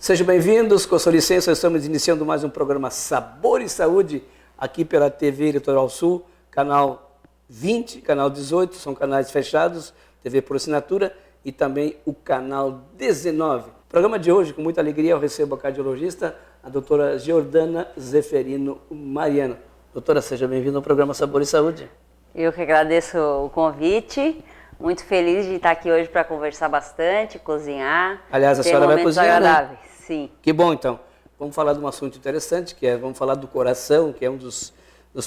Sejam bem-vindos, com sua licença, estamos iniciando mais um programa Sabor e Saúde, aqui pela TV Litoral Sul, canal 20, canal 18, são canais fechados, TV por assinatura, e também o canal 19. No programa de hoje, com muita alegria, eu recebo a cardiologista, a doutora Giordana Zeferino Mariano. Doutora, seja bem-vinda ao programa Sabor e Saúde. Eu que agradeço o convite. Muito feliz de estar aqui hoje para conversar bastante, cozinhar. Aliás, a senhora vai cozinhar, agradáveis. Né? Sim. Que bom, então. Vamos falar de um assunto interessante, vamos falar do coração, que é um dos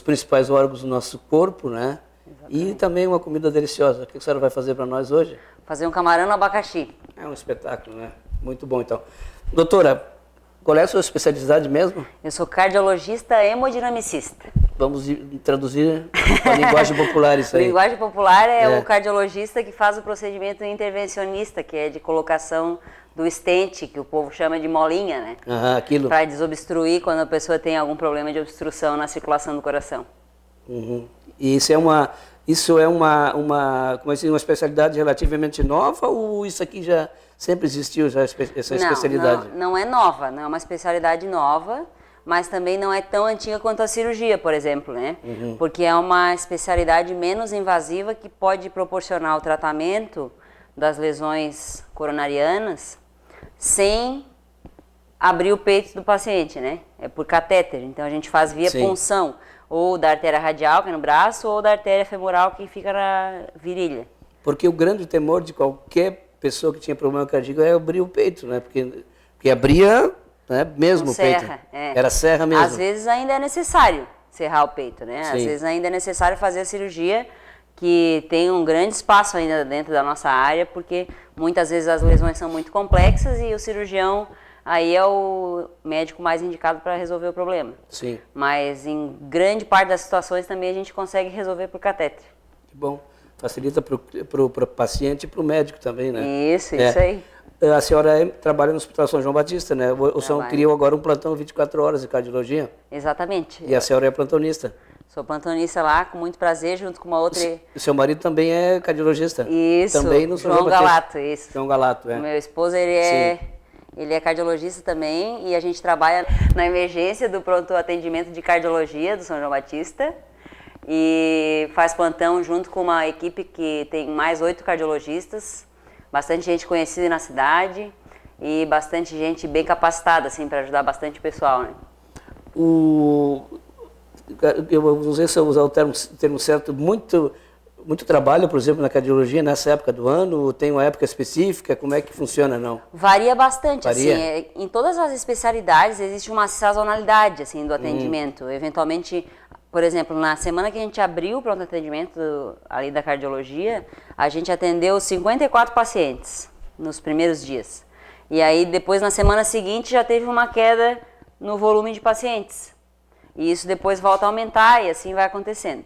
principais órgãos do nosso corpo, né? Exatamente. E também uma comida deliciosa. O que a senhora vai fazer para nós hoje? Fazer um camarão no abacaxi. É um espetáculo, né? Muito bom, então. Doutora, qual é a sua especialidade mesmo? Eu sou cardiologista hemodinamicista. Vamos traduzir para a linguagem popular isso aí. Linguagem popular é o cardiologista que faz o procedimento intervencionista, que é de colocação do stent, que o povo chama de molinha, né? Aquilo. Para desobstruir quando a pessoa tem algum problema de obstrução na circulação do coração. Uhum. E isso é uma especialidade relativamente nova ou isso aqui já sempre existiu, essa especialidade? Não é nova, não é uma especialidade nova, mas também não é tão antiga quanto a cirurgia, por exemplo, né? Uhum. Porque é uma especialidade menos invasiva que pode proporcionar o tratamento das lesões coronarianas sem abrir o peito do paciente, né? É por catéter, então a gente faz via punção, ou da artéria radial, que é no braço, ou da artéria femoral, que fica na virilha. Porque o grande temor de qualquer pessoa que tinha problema cardíaco é abrir o peito, né? Porque abria, né, mesmo o peito. Era serra mesmo. Às vezes ainda é necessário serrar o peito, né? Às vezes ainda é necessário fazer a cirurgia, que tem um grande espaço ainda dentro da nossa área, porque muitas vezes as lesões são muito complexas e o cirurgião aí é o médico mais indicado para resolver o problema. Sim. Mas em grande parte das situações também a gente consegue resolver por catéter. Que bom. Facilita para o paciente e para o médico também, né? Isso aí. A senhora trabalha no Hospital São João Batista, né? O senhor criou agora um plantão 24 horas de cardiologia? Exatamente. E a senhora é plantonista? Sou plantonista lá, com muito prazer, junto com uma outra... O seu marido também é cardiologista? Isso, também no São João Galato, isso. João Galato, é. Meu esposo, ele é cardiologista também, e a gente trabalha na emergência do pronto atendimento de cardiologia do São João Batista, e faz plantão junto com uma equipe que tem mais 8 cardiologistas, bastante gente conhecida na cidade e bastante gente bem capacitada, assim, para ajudar bastante o pessoal, né? Eu não sei se eu usar o termo certo, muito trabalho, por exemplo, na cardiologia nessa época do ano? Tem uma época específica? Como é que funciona, não? Varia bastante. Varia? Assim, em todas as especialidades existe uma sazonalidade, assim, do atendimento. Eventualmente, por exemplo, na semana que a gente abriu o pronto atendimento ali da cardiologia, a gente atendeu 54 pacientes nos primeiros dias. E aí, depois, na semana seguinte, já teve uma queda no volume de pacientes. E isso depois volta a aumentar e assim vai acontecendo.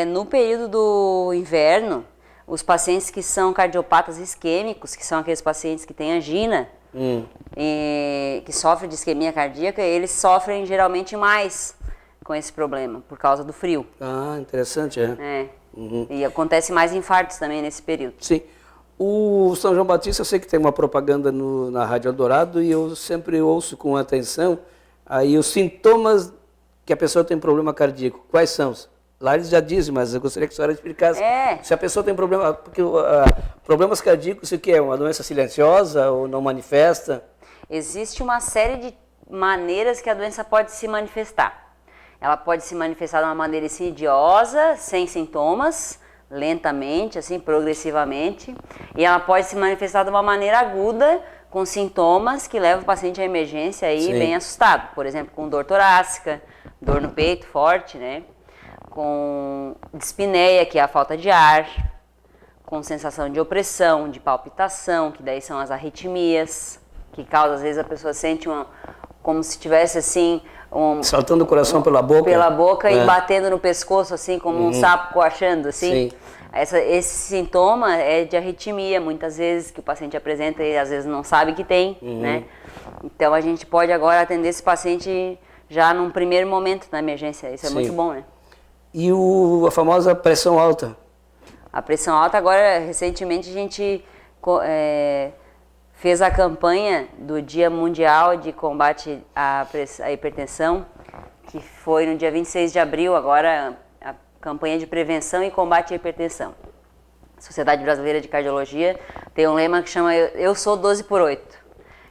No período do inverno, os pacientes que são cardiopatas isquêmicos, que são aqueles pacientes que têm angina, que sofrem de isquemia cardíaca, eles sofrem geralmente mais com esse problema, por causa do frio. Ah, interessante, E acontece mais infartos também nesse período. Sim. O São João Batista, eu sei que tem uma propaganda na Rádio Eldorado e eu sempre ouço com atenção aí os sintomas que a pessoa tem problema cardíaco. Quais são? Lá eles já dizem, mas eu gostaria que a senhora explicasse. Se a pessoa tem problema... Porque problemas cardíacos, o que é? Uma doença silenciosa ou não manifesta? Existe uma série de maneiras que a doença pode se manifestar. Ela pode se manifestar de uma maneira insidiosa, sem sintomas, lentamente, assim, progressivamente. E ela pode se manifestar de uma maneira aguda, com sintomas que levam o paciente à emergência aí bem assustado. Por exemplo, com dor torácica, dor no peito forte, né? Com dispneia, que é a falta de ar, com sensação de opressão, de palpitação, que daí são as arritmias, que causa, às vezes, a pessoa sente como se tivesse, assim... saltando o coração pela boca. Pela boca e batendo no pescoço, assim, como um sapo coachando, assim. Sim. Esse sintoma é de arritmia, muitas vezes, que o paciente apresenta e às vezes não sabe que tem, né? Então, a gente pode agora atender esse paciente já num primeiro momento na emergência. Isso é muito bom, né? E a famosa pressão alta? A pressão alta, agora, recentemente, a gente fez a campanha do Dia Mundial de Combate à Hipertensão, que foi no dia 26 de abril, agora a campanha de prevenção e combate à hipertensão. A Sociedade Brasileira de Cardiologia tem um lema que chama Eu sou 12/8,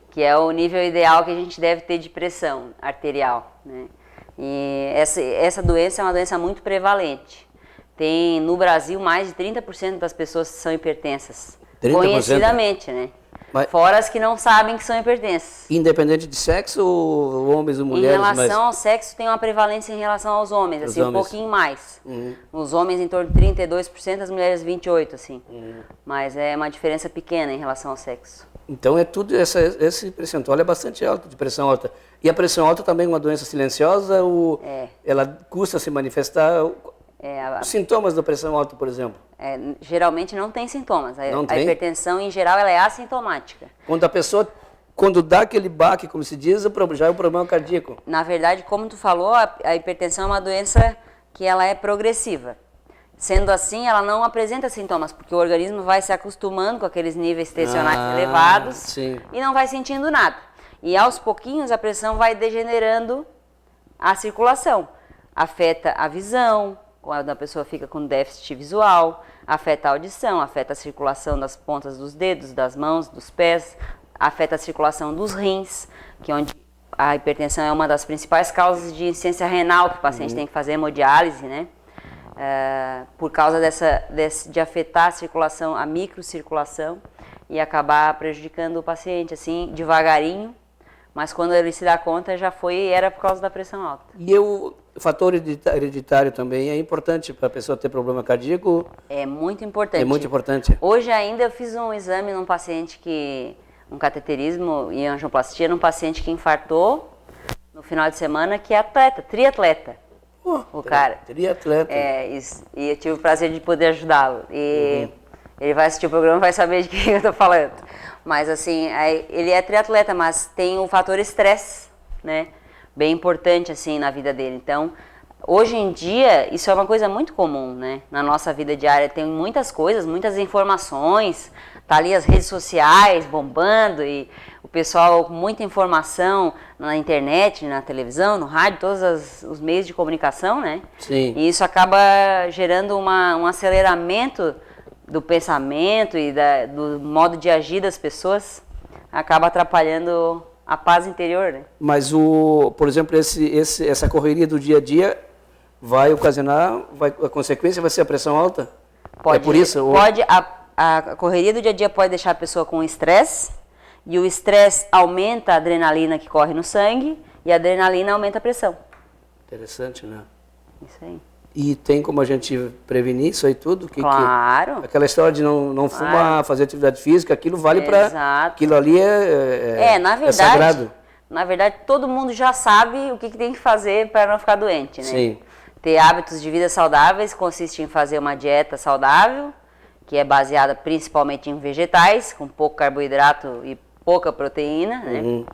que é o nível ideal que a gente deve ter de pressão arterial, né? E essa doença é uma doença muito prevalente. Tem no Brasil mais de 30% das pessoas que são hipertensas, 30%? Conhecidamente, né? Mas, fora as que não sabem que são hipertensas. Independente de sexo, ou homens ou mulheres? Em relação ao sexo, tem uma prevalência em relação aos homens, assim, um pouquinho mais. Os homens em torno de 32%, as mulheres 28%, assim. Mas é uma diferença pequena em relação ao sexo. Então é tudo, esse percentual é bastante alto, de pressão alta. E a pressão alta também é uma doença silenciosa ou ela custa se manifestar? Os sintomas da pressão alta, por exemplo? Geralmente não tem sintomas. A hipertensão, em geral, ela é assintomática. Quando a pessoa, quando dá aquele baque, como se diz, já é um problema cardíaco. Na verdade, como tu falou, a hipertensão é uma doença que ela é progressiva. Sendo assim, ela não apresenta sintomas, porque o organismo vai se acostumando com aqueles níveis tensionais elevados e não vai sentindo nada. E aos pouquinhos a pressão vai degenerando a circulação. Afeta a visão, quando a pessoa fica com déficit visual, afeta a audição, afeta a circulação das pontas dos dedos, das mãos, dos pés, afeta a circulação dos rins, que é onde a hipertensão é uma das principais causas de insuficiência renal, que o paciente tem que fazer hemodiálise, né? Por causa de afetar a circulação, a microcirculação, e acabar prejudicando o paciente, assim, devagarinho, mas quando ele se dá conta era por causa da pressão alta. E o fator hereditário também é importante para a pessoa ter problema cardíaco? É muito importante. É muito importante. Hoje ainda eu fiz um exame num paciente um cateterismo e angioplastia num paciente que infartou no final de semana, que é atleta, triatleta. O cara. Triatleta. E eu tive o prazer de poder ajudá-lo. E ele vai assistir o programa e vai saber de quem eu estou falando. Mas assim, ele é triatleta, mas tem o fator estresse, né? Bem importante assim na vida dele. Então, hoje em dia, isso é uma coisa muito comum, né? Na nossa vida diária tem muitas coisas, muitas informações, tá ali as redes sociais bombando e o pessoal com muita informação na internet, na televisão, no rádio, todos os meios de comunicação, né? Sim. E isso acaba gerando um aceleramento do pensamento e do modo de agir das pessoas, acaba atrapalhando a paz interior, né? Mas, por exemplo, essa correria do dia a dia vai ocasionar, a consequência vai ser a pressão alta? Pode. É por isso? Pode, a correria do dia a dia pode deixar a pessoa com estresse, e o estresse aumenta a adrenalina que corre no sangue, e a adrenalina aumenta a pressão. Interessante, né? Isso aí. E tem como a gente prevenir isso aí tudo? Claro. Aquela história de não fumar, fazer atividade física, aquilo vale para... Aquilo ali na verdade, é sagrado. Na verdade, todo mundo já sabe o que tem que fazer para não ficar doente, né? Sim. Ter hábitos de vida saudáveis consiste em fazer uma dieta saudável, que é baseada principalmente em vegetais, com pouco carboidrato e pouca proteína, né?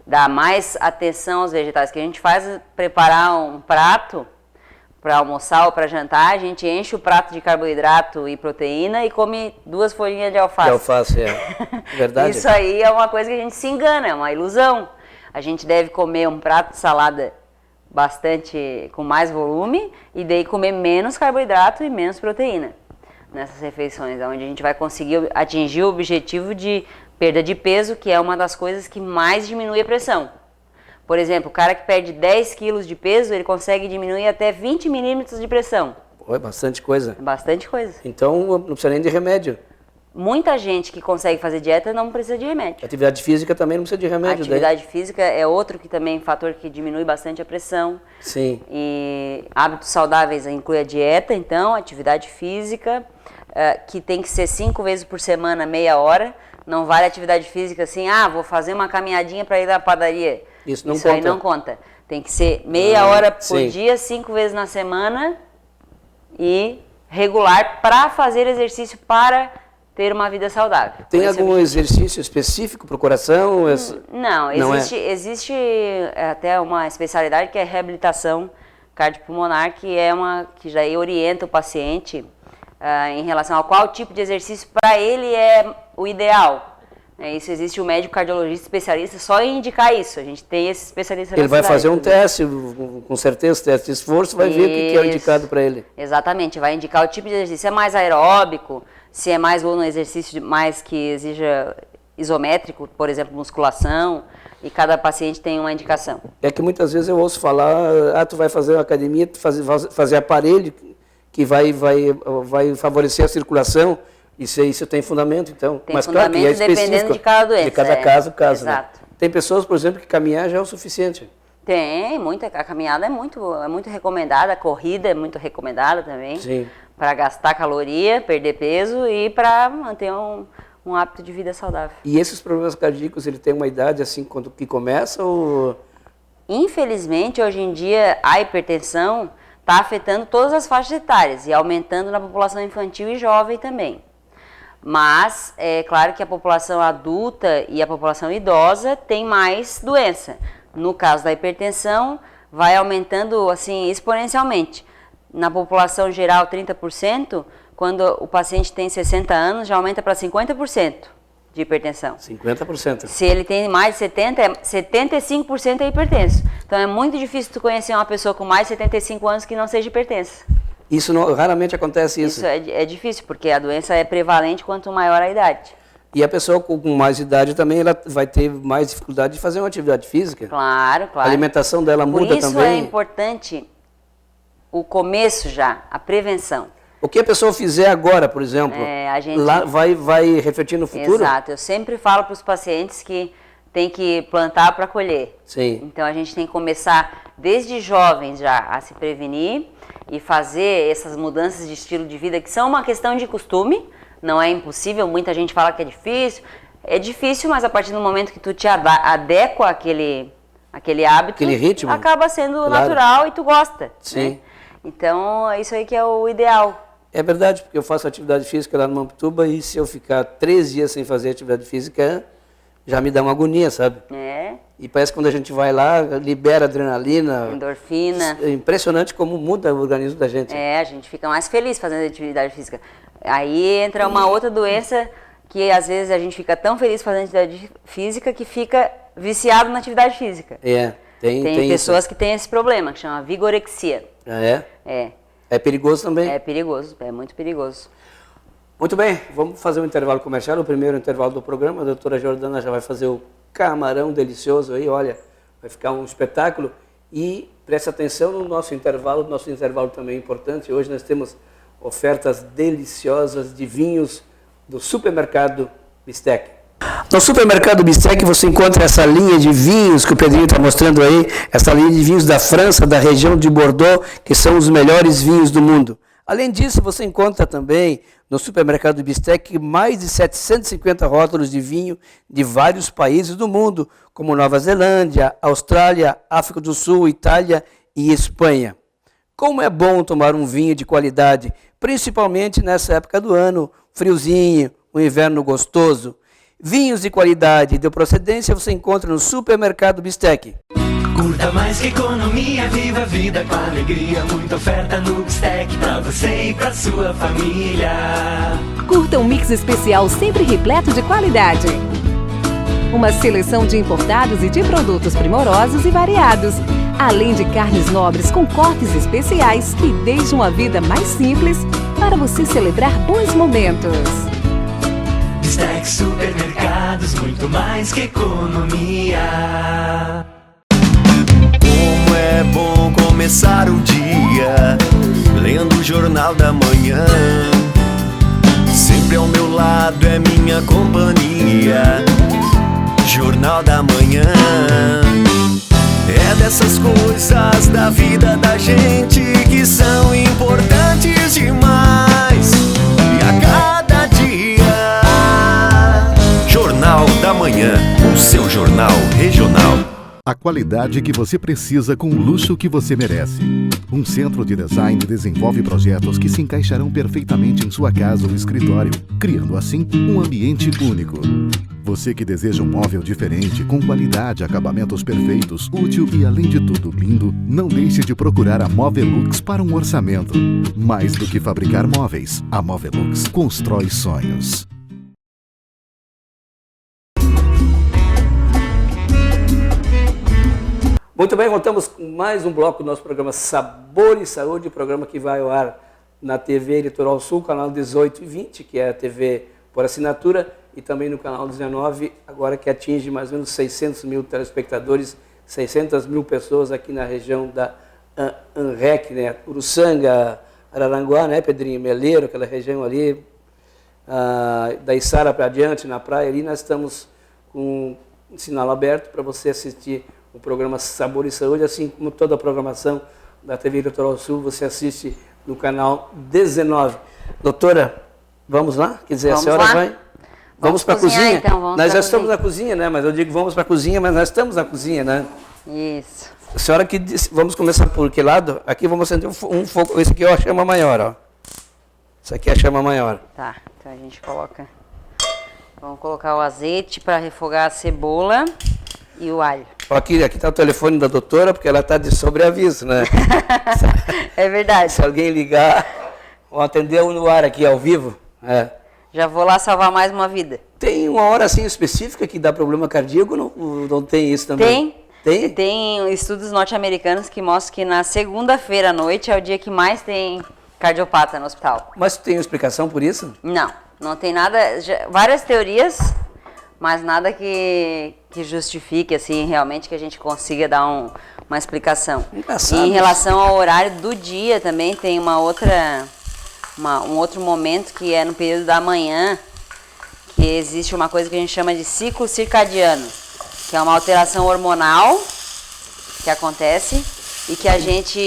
Dar mais atenção aos vegetais. O que a gente faz é preparar um prato para almoçar ou para jantar, a gente enche o prato de carboidrato e proteína e come 2 folhinhas de alface. De alface, verdade. Isso aí é uma coisa que a gente se engana, é uma ilusão. A gente deve comer um prato de salada com mais volume e daí comer menos carboidrato e menos proteína nessas refeições, onde a gente vai conseguir atingir o objetivo de perda de peso, que é uma das coisas que mais diminui a pressão. Por exemplo, o cara que perde 10 quilos de peso, ele consegue diminuir até 20 milímetros de pressão. É bastante coisa. Bastante coisa. Então, não precisa nem de remédio. Muita gente que consegue fazer dieta não precisa de remédio. Atividade física também não precisa de remédio. Atividade física é outro fator que diminui bastante a pressão. Sim. E hábitos saudáveis inclui a dieta, então, atividade física, que tem que ser 5 vezes por semana, meia hora. Não vale atividade física assim, vou fazer uma caminhadinha para ir na padaria. Isso conta. Aí não conta. Tem que ser meia hora por dia, 5 vezes na semana e regular para fazer exercício para ter uma vida saudável. Tem algum exercício específico para o coração? Não, existe até uma especialidade que é reabilitação cardiopulmonar, que já orienta o paciente em relação a qual tipo de exercício para ele é o ideal. É isso, existe o médico cardiologista especialista só em indicar isso. A gente tem esse especialista Ele na vai cidade, fazer um entendeu? teste, com certeza, teste de esforço, vai ver o que é indicado para ele. Exatamente, vai indicar o tipo de exercício. Se é mais aeróbico, se é mais ou no exercício mais que exija isométrico, por exemplo, musculação, e cada paciente tem uma indicação. É que muitas vezes eu ouço falar, tu vai fazer uma academia, tu fazer aparelho que vai favorecer a circulação. Isso tem fundamento, então. Tem mas fundamento, claro que é específico dependendo de cada doença. De cada caso, Exato. Né? Tem pessoas, por exemplo, que caminhar já é o suficiente. Tem, a caminhada é muito recomendada, a corrida é muito recomendada também. Sim. Para gastar caloria, perder peso e para manter um hábito de vida saudável. E esses problemas cardíacos, ele tem uma idade assim, quando que começa ou... Infelizmente, hoje em dia, a hipertensão está afetando todas as faixas etárias e aumentando na população infantil e jovem também. Mas é claro que a população adulta e a população idosa tem mais doença. No caso da hipertensão, vai aumentando assim exponencialmente. Na população geral, 30%, quando o paciente tem 60 anos, já aumenta para 50% de hipertensão. 50%. Se ele tem mais de 70, 75% é hipertenso. Então é muito difícil tu conhecer uma pessoa com mais de 75 anos que não seja hipertensa. Isso raramente acontece isso. Isso é difícil, porque a doença é prevalente quanto maior a idade. E a pessoa com mais idade também, ela vai ter mais dificuldade de fazer uma atividade física. Claro. A alimentação dela muda também. Por isso é importante o começo já, a prevenção. O que a pessoa fizer agora, por exemplo, lá vai refletir no futuro? Exato. Eu sempre falo para os pacientes que tem que plantar para colher. Sim. Então a gente tem que começar desde jovens já a se prevenir e fazer essas mudanças de estilo de vida que são uma questão de costume, não é impossível, muita gente fala que é difícil. É difícil, mas a partir do momento que tu te adequa àquele hábito, aquele ritmo, acaba sendo natural e tu gosta. Sim. Né? Então é isso aí que é o ideal. É verdade, porque eu faço atividade física lá no Mampituba e se eu ficar 3 dias sem fazer atividade física, já me dá uma agonia, sabe? É. E parece que quando a gente vai lá, libera adrenalina. Endorfina. É impressionante como muda o organismo da gente. É, a gente fica mais feliz fazendo atividade física. Aí entra uma outra doença que às vezes a gente fica tão feliz fazendo atividade física que fica viciado na atividade física. É, tem pessoas isso. Que têm esse problema, que chama vigorexia. Ah, é? É. É perigoso também? É perigoso, é muito perigoso. Muito bem, vamos fazer um intervalo comercial, o primeiro intervalo do programa. A doutora Jordana já vai fazer o camarão delicioso aí, olha, vai ficar um espetáculo. E preste atenção no nosso intervalo também é importante. Hoje nós temos ofertas deliciosas de vinhos do supermercado Bistec. No supermercado Bistec você encontra essa linha de vinhos que o Pedrinho está mostrando aí, essa linha de vinhos da França, da região de Bordeaux, que são os melhores vinhos do mundo. Além disso, você encontra também no supermercado Bistec mais de 750 rótulos de vinho de vários países do mundo, como Nova Zelândia, Austrália, África do Sul, Itália e Espanha. Como é bom tomar um vinho de qualidade, principalmente nessa época do ano, friozinho, um inverno gostoso. Vinhos de qualidade e de procedência você encontra no supermercado Bistec. Curta mais que economia, viva a vida com alegria. Muita oferta no Bistec pra você e pra sua família. Curta um mix especial sempre repleto de qualidade. Uma seleção de importados e de produtos primorosos e variados. Além de carnes nobres com cortes especiais que deixam a vida mais simples para você celebrar bons momentos. Bistec Supermercados, muito mais que economia. Como é bom começar o dia lendo o Jornal da Manhã. Sempre ao meu lado é minha companhia. Jornal da Manhã. É dessas coisas da vida da gente que são importantes demais. E a cada dia Jornal da Manhã, o seu jornal regional. A qualidade que você precisa com o luxo que você merece. Um centro de design desenvolve projetos que se encaixarão perfeitamente em sua casa ou escritório, criando assim um ambiente único. Você que deseja um móvel diferente, com qualidade, acabamentos perfeitos, útil e além de tudo lindo, não deixe de procurar a Movelux para um orçamento. Mais do que fabricar móveis, a Movelux constrói sonhos. Muito bem, voltamos com mais um bloco do nosso programa Sabor e Saúde, programa que vai ao ar na TV Litoral Sul, canal 18 e 20, que é a TV por assinatura, e também no canal 19, agora que atinge mais ou menos 600 mil telespectadores, 600 mil pessoas aqui na região da ANREC, né? Uruçanga, Araranguá, né, Pedrinho? Meleiro, aquela região ali, da Içara para adiante, na praia ali, nós estamos com um sinal aberto para você assistir o programa Sabor e Saúde, assim como toda a programação da TV Litoral Sul, você assiste no canal 19. Doutora, vamos lá? Quer dizer, Vamos a senhora lá? vai? Vamos para a cozinha? Então, nós já estamos na cozinha, né? Mas eu digo vamos para a cozinha, mas nós estamos na cozinha, né? Isso. A senhora que disse, vamos começar por que lado? Aqui vamos acender um fogo, esse aqui é a chama maior, ó. Isso aqui é a chama maior. Tá, então a gente coloca... Vamos colocar o azeite para refogar a cebola e o alho. Aqui está o telefone da doutora, porque ela está de sobreaviso, né? É verdade. Se alguém ligar, vou atender no ar aqui, ao vivo. É. Já vou lá salvar mais uma vida. Tem uma hora assim específica que dá problema cardíaco? Não tem isso também? Tem. Tem estudos norte-americanos que mostram que na segunda-feira à noite é o dia que mais tem cardiopata no hospital. Mas tem explicação por isso? Não tem nada, várias teorias, mas nada que justifique assim realmente que a gente consiga dar uma explicação. Engraçado. E em relação ao horário do dia também tem um outro momento que é no período da manhã, que existe uma coisa que a gente chama de ciclo circadiano, que é uma alteração hormonal que acontece e que a gente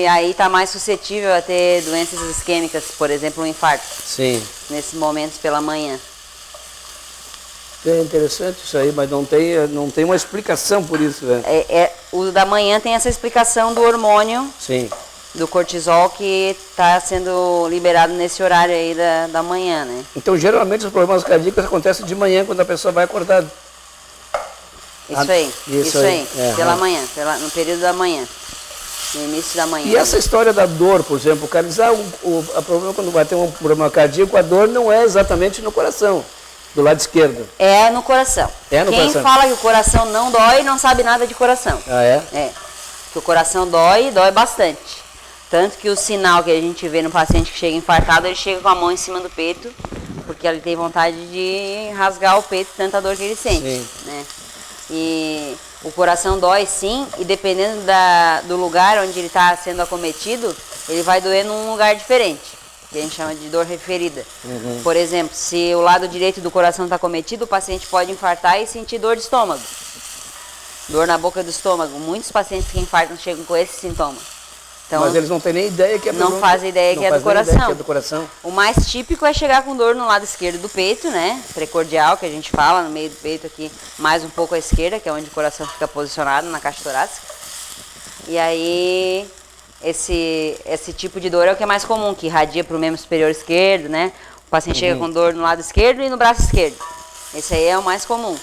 aí está mais suscetível a ter doenças isquêmicas, por exemplo, um infarto. Sim. Nesses momentos pela manhã. É interessante isso aí, mas não tem uma explicação por isso, né? O da manhã tem essa explicação do hormônio, Sim. do cortisol, que está sendo liberado nesse horário aí da manhã, né? Então, geralmente, os problemas cardíacos acontecem de manhã, quando a pessoa vai acordar. Isso aí, pela manhã, no período da manhã, no início da manhã. E essa história da dor, por exemplo, o cara diz, o problema quando vai ter um problema cardíaco, a dor não é exatamente no coração, do lado esquerdo. É no coração. É no coração. Quem fala que o coração não dói, não sabe nada de coração. Ah, é? É, que o coração dói bastante. Tanto que o sinal que a gente vê no paciente que chega infartado, ele chega com a mão em cima do peito, porque ele tem vontade de rasgar o peito, tanta dor que ele sente. Sim. Né? E o coração dói sim, e dependendo do lugar onde ele está sendo acometido, ele vai doer num lugar diferente, que a gente chama de dor referida. Uhum. Por exemplo, se o lado direito do coração está acometido, o paciente pode infartar e sentir dor de estômago. Dor na boca do estômago. Muitos pacientes que infartam chegam com esse sintoma. Então, mas eles não têm nem ideia que é não fazem ideia que é do coração. O mais típico é chegar com dor no lado esquerdo do peito, né? Precordial, que a gente fala, no meio do peito aqui, mais um pouco à esquerda, que é onde o coração fica posicionado, na caixa torácica. E aí, esse tipo de dor é o que é mais comum, que irradia para o membro superior esquerdo, né? O paciente chega com dor no lado esquerdo e no braço esquerdo. Esse aí é o mais comum.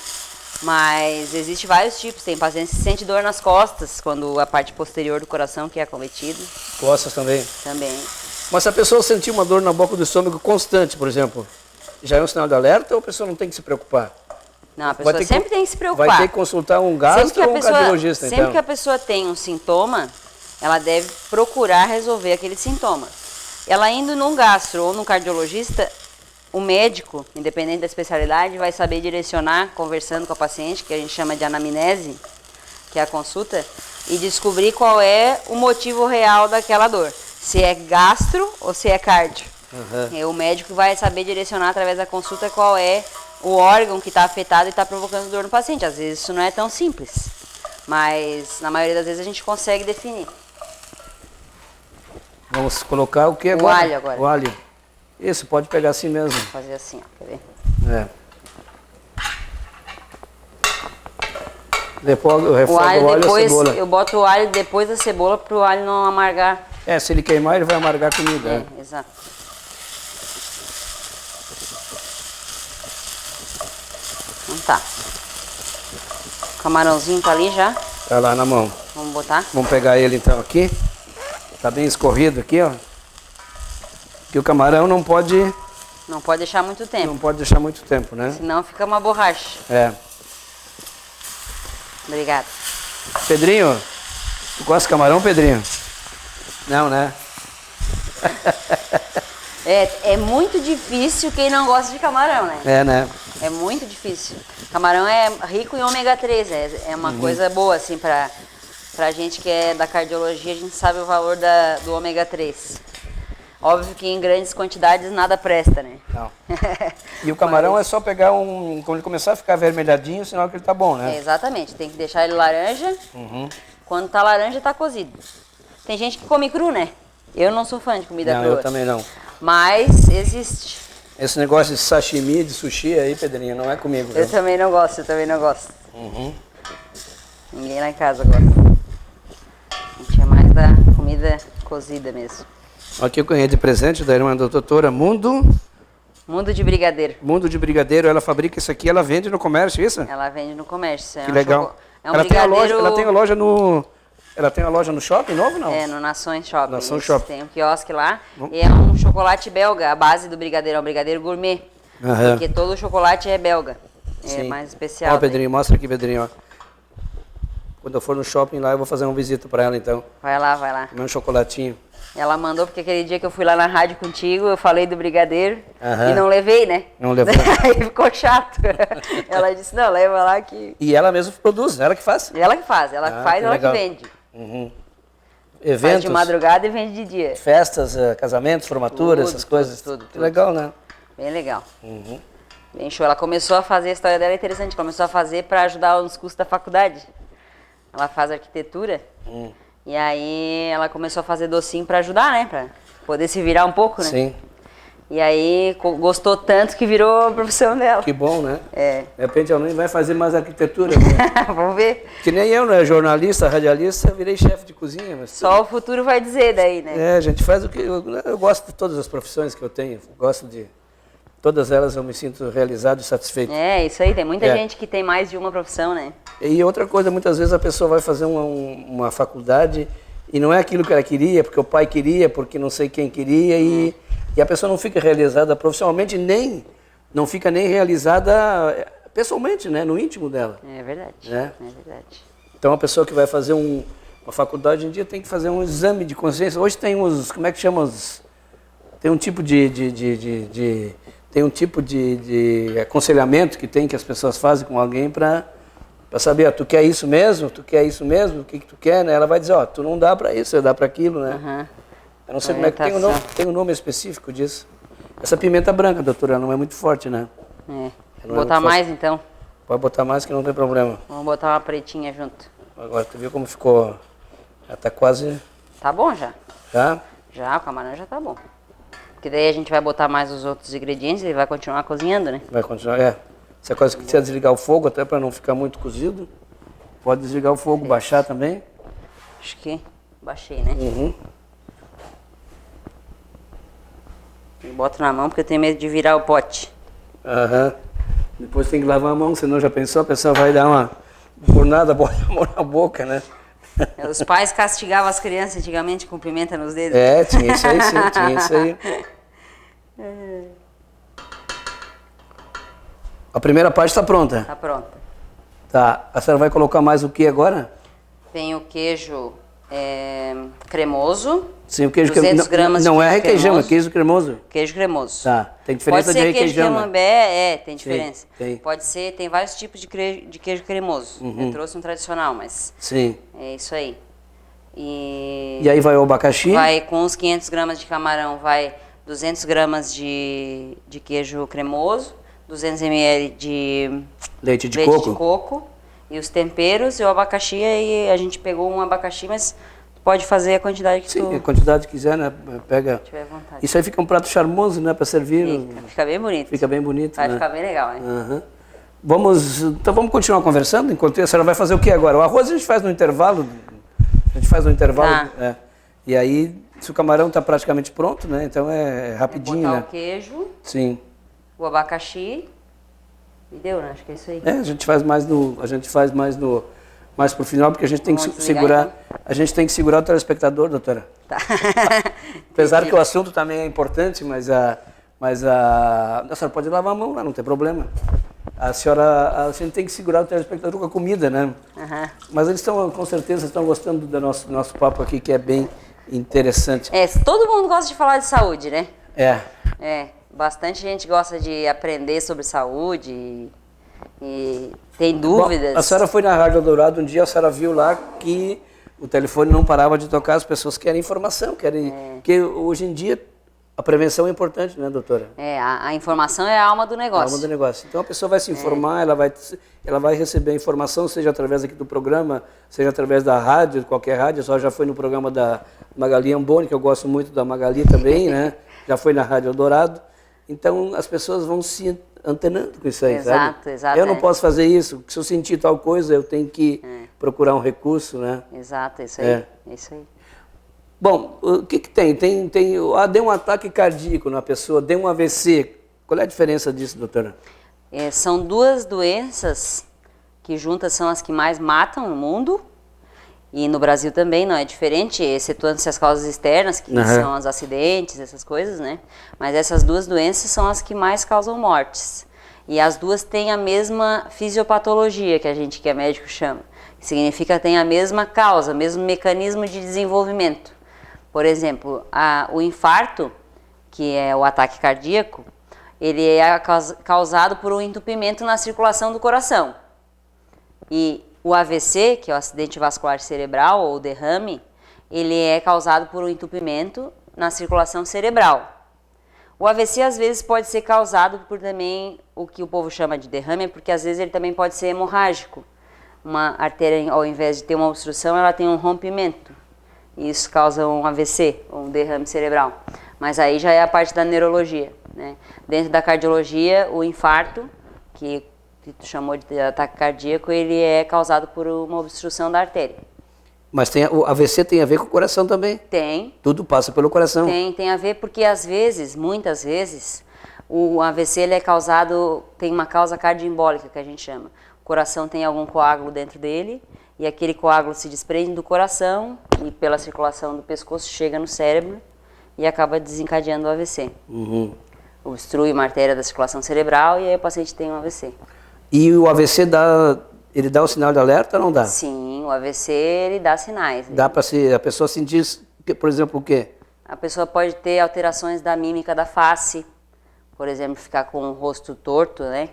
Mas existe vários tipos. Tem pacientes que sentem dor nas costas, quando a parte posterior do coração que é acometida. Costas também. Também. Mas se a pessoa sentir uma dor na boca do estômago constante, por exemplo, já é um sinal de alerta ou a pessoa não tem que se preocupar? Não, a pessoa sempre tem que se preocupar. Vai ter que consultar um gastro ou um cardiologista, então? Sempre que a pessoa tem um sintoma, ela deve procurar resolver aquele sintoma. Ela indo num gastro ou num cardiologista, o médico, independente da especialidade, vai saber direcionar, conversando com a paciente, que a gente chama de anamnese, que é a consulta, e descobrir qual é o motivo real daquela dor. Se é gastro ou se é cardio. Uhum. E o médico vai saber direcionar através da consulta qual é o órgão que está afetado e está provocando dor no paciente. Às vezes isso não é tão simples, mas na maioria das vezes a gente consegue definir. Vamos colocar o que agora? O alho agora. O alho. Isso, pode pegar assim mesmo. Vou fazer assim, ó, quer ver? É. Depois eu refogo O alho e a depois, cebola. eu boto o alho depois da cebola para o alho não amargar. É, se ele queimar, ele vai amargar a comida. É, exato. Então tá. O camarãozinho tá ali já. Tá lá na mão. Vamos botar? Vamos pegar ele então aqui. Tá bem escorrido aqui, ó. Que o camarão não pode deixar muito tempo. Não pode deixar muito tempo, né? Senão fica uma borracha. É. Obrigada. Pedrinho, Tu gosta de camarão, Pedrinho? Não, né? É muito difícil quem não gosta de camarão, né? É, né? É muito difícil. Camarão é rico em ômega 3, é uma coisa boa, assim, pra gente que é da cardiologia, a gente sabe o valor do ômega 3. Óbvio que em grandes quantidades nada presta, né? Não. E o camarão é só pegar quando ele começar a ficar vermelhadinho, sinal que ele tá bom, né? Exatamente, tem que deixar ele laranja. Quando tá laranja, tá cozido. Tem gente que come cru, né? Eu não sou fã de comida Não, crua. eu também não. Mas existe. Esse negócio de sashimi, de sushi aí, Pedrinho, não é comigo. Eu viu? também não gosto, Ninguém lá em casa gosta. A gente é mais da comida cozida mesmo. Aqui eu ganhei de presente da irmã da doutora Mundo de brigadeiro. Mundo de Brigadeiro. Ela fabrica isso aqui, ela vende no comércio, isso? Ela vende no comércio. Que legal. É um ela brigadeiro... tem a loja no shopping novo, não? É, no Nações Shopping. Nações Shopping. Tem um quiosque lá. E é um chocolate belga, a base do brigadeiro. É um brigadeiro gourmet. Aham. Porque todo o chocolate é belga. É Sim. mais especial. Ó, Pedrinho, mostra aqui, Pedrinho, ó. Quando eu for no shopping lá, eu vou fazer uma visita pra ela, então. Vai lá. Comer um chocolatinho. Ela mandou, porque aquele dia que eu fui lá na rádio contigo, eu falei do brigadeiro Aham. e não levei, né? Não levou. Aí ficou chato. Ela disse, não, leva lá que... E ela mesma produz, ela que faz. Ela que faz, que ela legal. que vende. Uhum. Faz Eventos, de madrugada e vende de dia. festas, casamentos, formaturas, Tudo, essas coisas. tudo. Que legal, né? Bem legal. Bem show. Ela começou a fazer, a história dela é interessante, começou a fazer para ajudar nos custos da faculdade. Ela faz arquitetura e aí ela começou a fazer docinho para ajudar, né? Para poder se virar um pouco, né? Sim. E aí gostou tanto que virou a profissão dela. Que bom, né? É. De repente ela nem vai fazer mais arquitetura. Né? Vamos ver. Que nem eu, né? Jornalista, radialista, eu virei chefe de cozinha. Mas Só o futuro vai dizer daí, né? É, a gente faz o que... Eu gosto de todas as profissões que eu tenho. Gosto de... Todas elas eu me sinto realizado e satisfeito. É, isso aí. Tem muita É. gente que tem mais de uma profissão, né? E outra coisa, muitas vezes a pessoa vai fazer uma faculdade e não é aquilo que ela queria, porque o pai queria, porque não sei quem queria, e a pessoa não fica realizada profissionalmente, não fica nem realizada pessoalmente, né, no íntimo dela. É verdade. Né? É verdade. Então a pessoa que vai fazer uma faculdade hoje em dia tem que fazer um exame de consciência. Hoje tem como é que chama tem um tipo de aconselhamento que as pessoas fazem com alguém para saber, tu quer isso mesmo? Tu quer isso mesmo? O que tu quer, né? Ela vai dizer, tu não dá para isso, você dá para aquilo, né? Eu não sei como é que tem um nome específico disso. Essa pimenta branca, doutora, não é muito forte, né? É. Não Vou botar muito mais então. Pode botar mais que não tem problema. Vamos botar uma pretinha junto. Agora, tu viu como ficou? Já tá quase... Tá bom já? Já? Já, o camarão já tá bom. Porque daí a gente vai botar mais os outros ingredientes e vai continuar cozinhando, né? Vai continuar, Se a coisa que quiser desligar o fogo, até para não ficar muito cozido, pode desligar o fogo, baixar também. Acho que baixei, né? Eu boto na mão porque eu tenho medo de virar o pote. Aham. Depois tem que lavar a mão, senão já pensou, a pessoa vai dar uma bornada, bota a mão na boca, né? Os pais castigavam as crianças antigamente com pimenta nos dedos. É, tinha isso aí, sim, tinha isso aí. A primeira parte está pronta. Tá pronta. Tá. A senhora vai colocar mais o que agora? Tem o queijo cremoso. Sim, o queijo 200 gramas não de é requeijão, cremoso. é queijo cremoso. Queijo cremoso. Tá. Tem diferença Pode de ser queijo requeijão, né? camembert, tem diferença. tem. Pode ser, tem vários tipos de queijo cremoso. Eu trouxe um tradicional, mas Sim. é isso aí. E aí vai o abacaxi? Vai com uns 500 gramas de camarão, vai 200 gramas de queijo cremoso, 200 ml de Leite de leite coco? de coco e os temperos e o abacaxi. Aí a gente pegou um abacaxi, mas pode fazer a quantidade que Sim, tu a quantidade que quiser, né? Pega. tiver vontade. Isso aí fica um prato charmoso, né? Para servir. Fica bem bonito. Fica bem bonito, Vai né? ficar bem legal, hein? Aham. Então vamos continuar conversando? Enquanto a senhora vai fazer o que agora? O arroz a gente faz no intervalo. Tá. E aí, se o camarão está praticamente pronto, né? Então é rapidinho, Botar né? o queijo, Sim. o abacaxi e deu, né? Acho que é isso aí. A gente faz mais pro final, porque a gente tem que Vamos desligar, segurar. então? A gente tem que segurar o telespectador, doutora. Tá. Apesar que o assunto também é importante, mas a senhora pode lavar a mão lá, não tem problema. A senhora, a gente tem que segurar o telespectador com a comida, né? Mas eles estão, com certeza, estão gostando do nosso papo aqui, que é bem interessante. Todo mundo gosta de falar de saúde, né? Bastante gente gosta de aprender sobre saúde e tem dúvidas. Bom, a senhora foi na Rádio Eldorado um dia, a senhora viu lá que o telefone não parava de tocar, as pessoas querem informação, porque hoje em dia a prevenção é importante, né, doutora? A informação é a alma do negócio. A alma do negócio. Então a pessoa vai se informar, ela vai receber a informação, seja através aqui do programa, seja através da rádio, qualquer rádio. A senhora já foi no programa da Magali Amboni, que eu gosto muito da Magali também, né? Já foi na Rádio Eldorado. Então as pessoas vão se antenando com isso aí, sabe? Exato. Eu não posso fazer isso, se eu sentir tal coisa, eu tenho que procurar um recurso, né? Exato, isso aí. Isso aí. Bom, o que tem? Deu um ataque cardíaco na pessoa, deu um AVC. Qual é a diferença disso, doutora? São duas doenças que juntas são as que mais matam no mundo. E no Brasil também não é diferente, excetuando-se as causas externas, que são os acidentes, essas coisas, né? Mas essas duas doenças são as que mais causam mortes. E as duas têm a mesma fisiopatologia, que a gente, que é médico, chama. Que significa que tem a mesma causa, mesmo mecanismo de desenvolvimento. Por exemplo, o infarto, que é o ataque cardíaco, ele é causado por um entupimento na circulação do coração. E o AVC, que é o acidente vascular cerebral ou derrame, ele é causado por um entupimento na circulação cerebral. O AVC às vezes pode ser causado por também o que o povo chama de derrame, porque às vezes ele também pode ser hemorrágico. Uma artéria, ao invés de ter uma obstrução, ela tem um rompimento. Isso causa um AVC, um derrame cerebral. Mas aí já é a parte da neurologia, né? Dentro da cardiologia, o infarto, que tu chamou de ataque cardíaco, ele é causado por uma obstrução da artéria. Mas o AVC tem a ver com o coração também? Tem. Tudo passa pelo coração? Tem a ver porque às vezes, muitas vezes, o AVC ele é causado, tem uma causa cardioembólica que a gente chama. O coração tem algum coágulo dentro dele e aquele coágulo se desprende do coração e pela circulação do pescoço chega no cérebro e acaba desencadeando o AVC. Obstrui uma artéria da circulação cerebral e aí o paciente tem um AVC. E o AVC ele dá o sinal de alerta ou não dá? Sim, o AVC ele dá sinais. Dá para a pessoa sentir, por exemplo, o quê? A pessoa pode ter alterações da mímica da face, por exemplo, ficar com o rosto torto, né?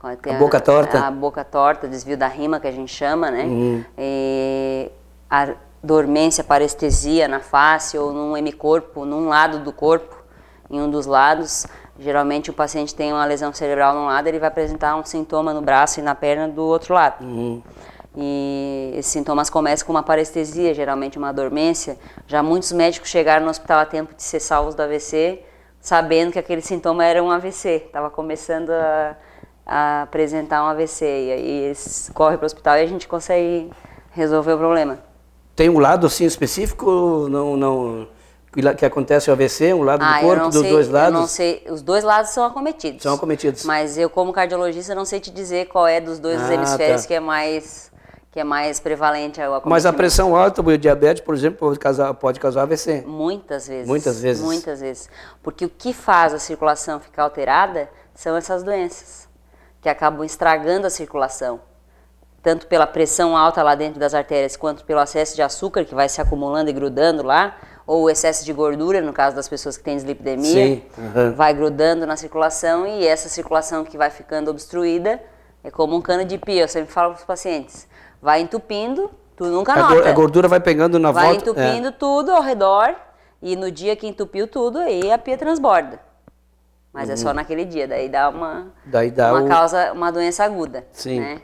A boca torta? A boca torta, desvio da rima que a gente chama, né? E a dormência, parestesia na face ou num hemicorpo, num lado do corpo, em um dos lados. Geralmente o paciente tem uma lesão cerebral num lado, ele vai apresentar um sintoma no braço e na perna do outro lado. E esses sintomas começam com uma parestesia, geralmente uma dormência. Já muitos médicos chegaram no hospital a tempo de ser salvos do AVC, sabendo que aquele sintoma era um AVC, estava começando a apresentar um AVC. E aí eles correm para o hospital e a gente consegue resolver o problema. Tem um lado assim específico? Não que acontece o AVC, um lado do corpo, dos dois lados? Eu não sei, os dois lados são acometidos. São acometidos. Mas eu, como cardiologista, não sei te dizer qual é dos dois hemisférios que é mais prevalente o acometimento. Mas a pressão alta, o diabetes, por exemplo, pode causar AVC? Muitas vezes. Muitas vezes? Muitas vezes. Porque o que faz a circulação ficar alterada são essas doenças, que acabam estragando a circulação. Tanto pela pressão alta lá dentro das artérias, quanto pelo excesso de açúcar, que vai se acumulando e grudando lá, ou o excesso de gordura, no caso das pessoas que têm dislipidemia, vai grudando na circulação, e essa circulação que vai ficando obstruída é como um cano de pia. Eu sempre falo para os pacientes, vai entupindo, tu nunca nota. A gordura vai pegando na volta. Vai entupindo tudo ao redor, e no dia que entupiu tudo, aí a pia transborda. Mas é só naquele dia, daí dá uma doença aguda. Sim. Né?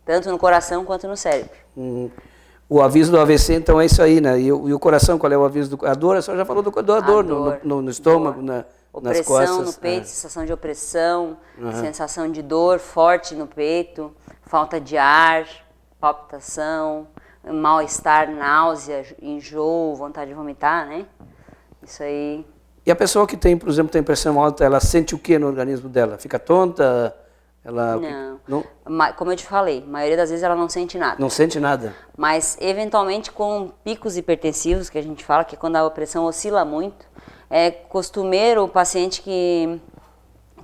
Tanto no coração quanto no cérebro. O aviso do AVC, então, é isso aí, né? E o coração, qual é o aviso a dor? A senhora já falou da dor no estômago, nas costas. Opressão no peito, sensação de opressão, sensação de dor forte no peito, falta de ar, palpitação, mal-estar, náusea, enjoo, vontade de vomitar, né? Isso aí. E a pessoa que tem, por exemplo, tem pressão alta, ela sente o que no organismo dela? Fica tonta? Não. Como eu te falei, a maioria das vezes ela não sente nada. Não sente nada. Mas, eventualmente, com picos hipertensivos, que a gente fala, que é quando a pressão oscila muito, é costumeiro o paciente que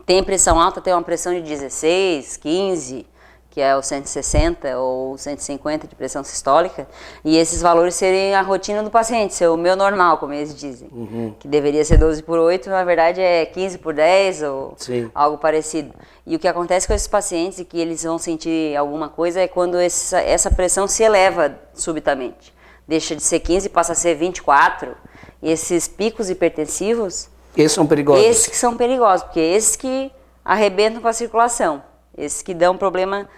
tem pressão alta, tem uma pressão de 16, 15, que é o 160 ou 150 de pressão sistólica, e esses valores serem a rotina do paciente, ser o meu normal, como eles dizem, que deveria ser 12/8, na verdade é 15/10 ou algo parecido. E o que acontece com esses pacientes e que eles vão sentir alguma coisa é quando essa pressão se eleva subitamente. Deixa de ser 15 e passa a ser 24, e esses picos hipertensivos... Esses são perigosos? Esses que são perigosos, porque esses que arrebentam com a circulação, esses que dão problema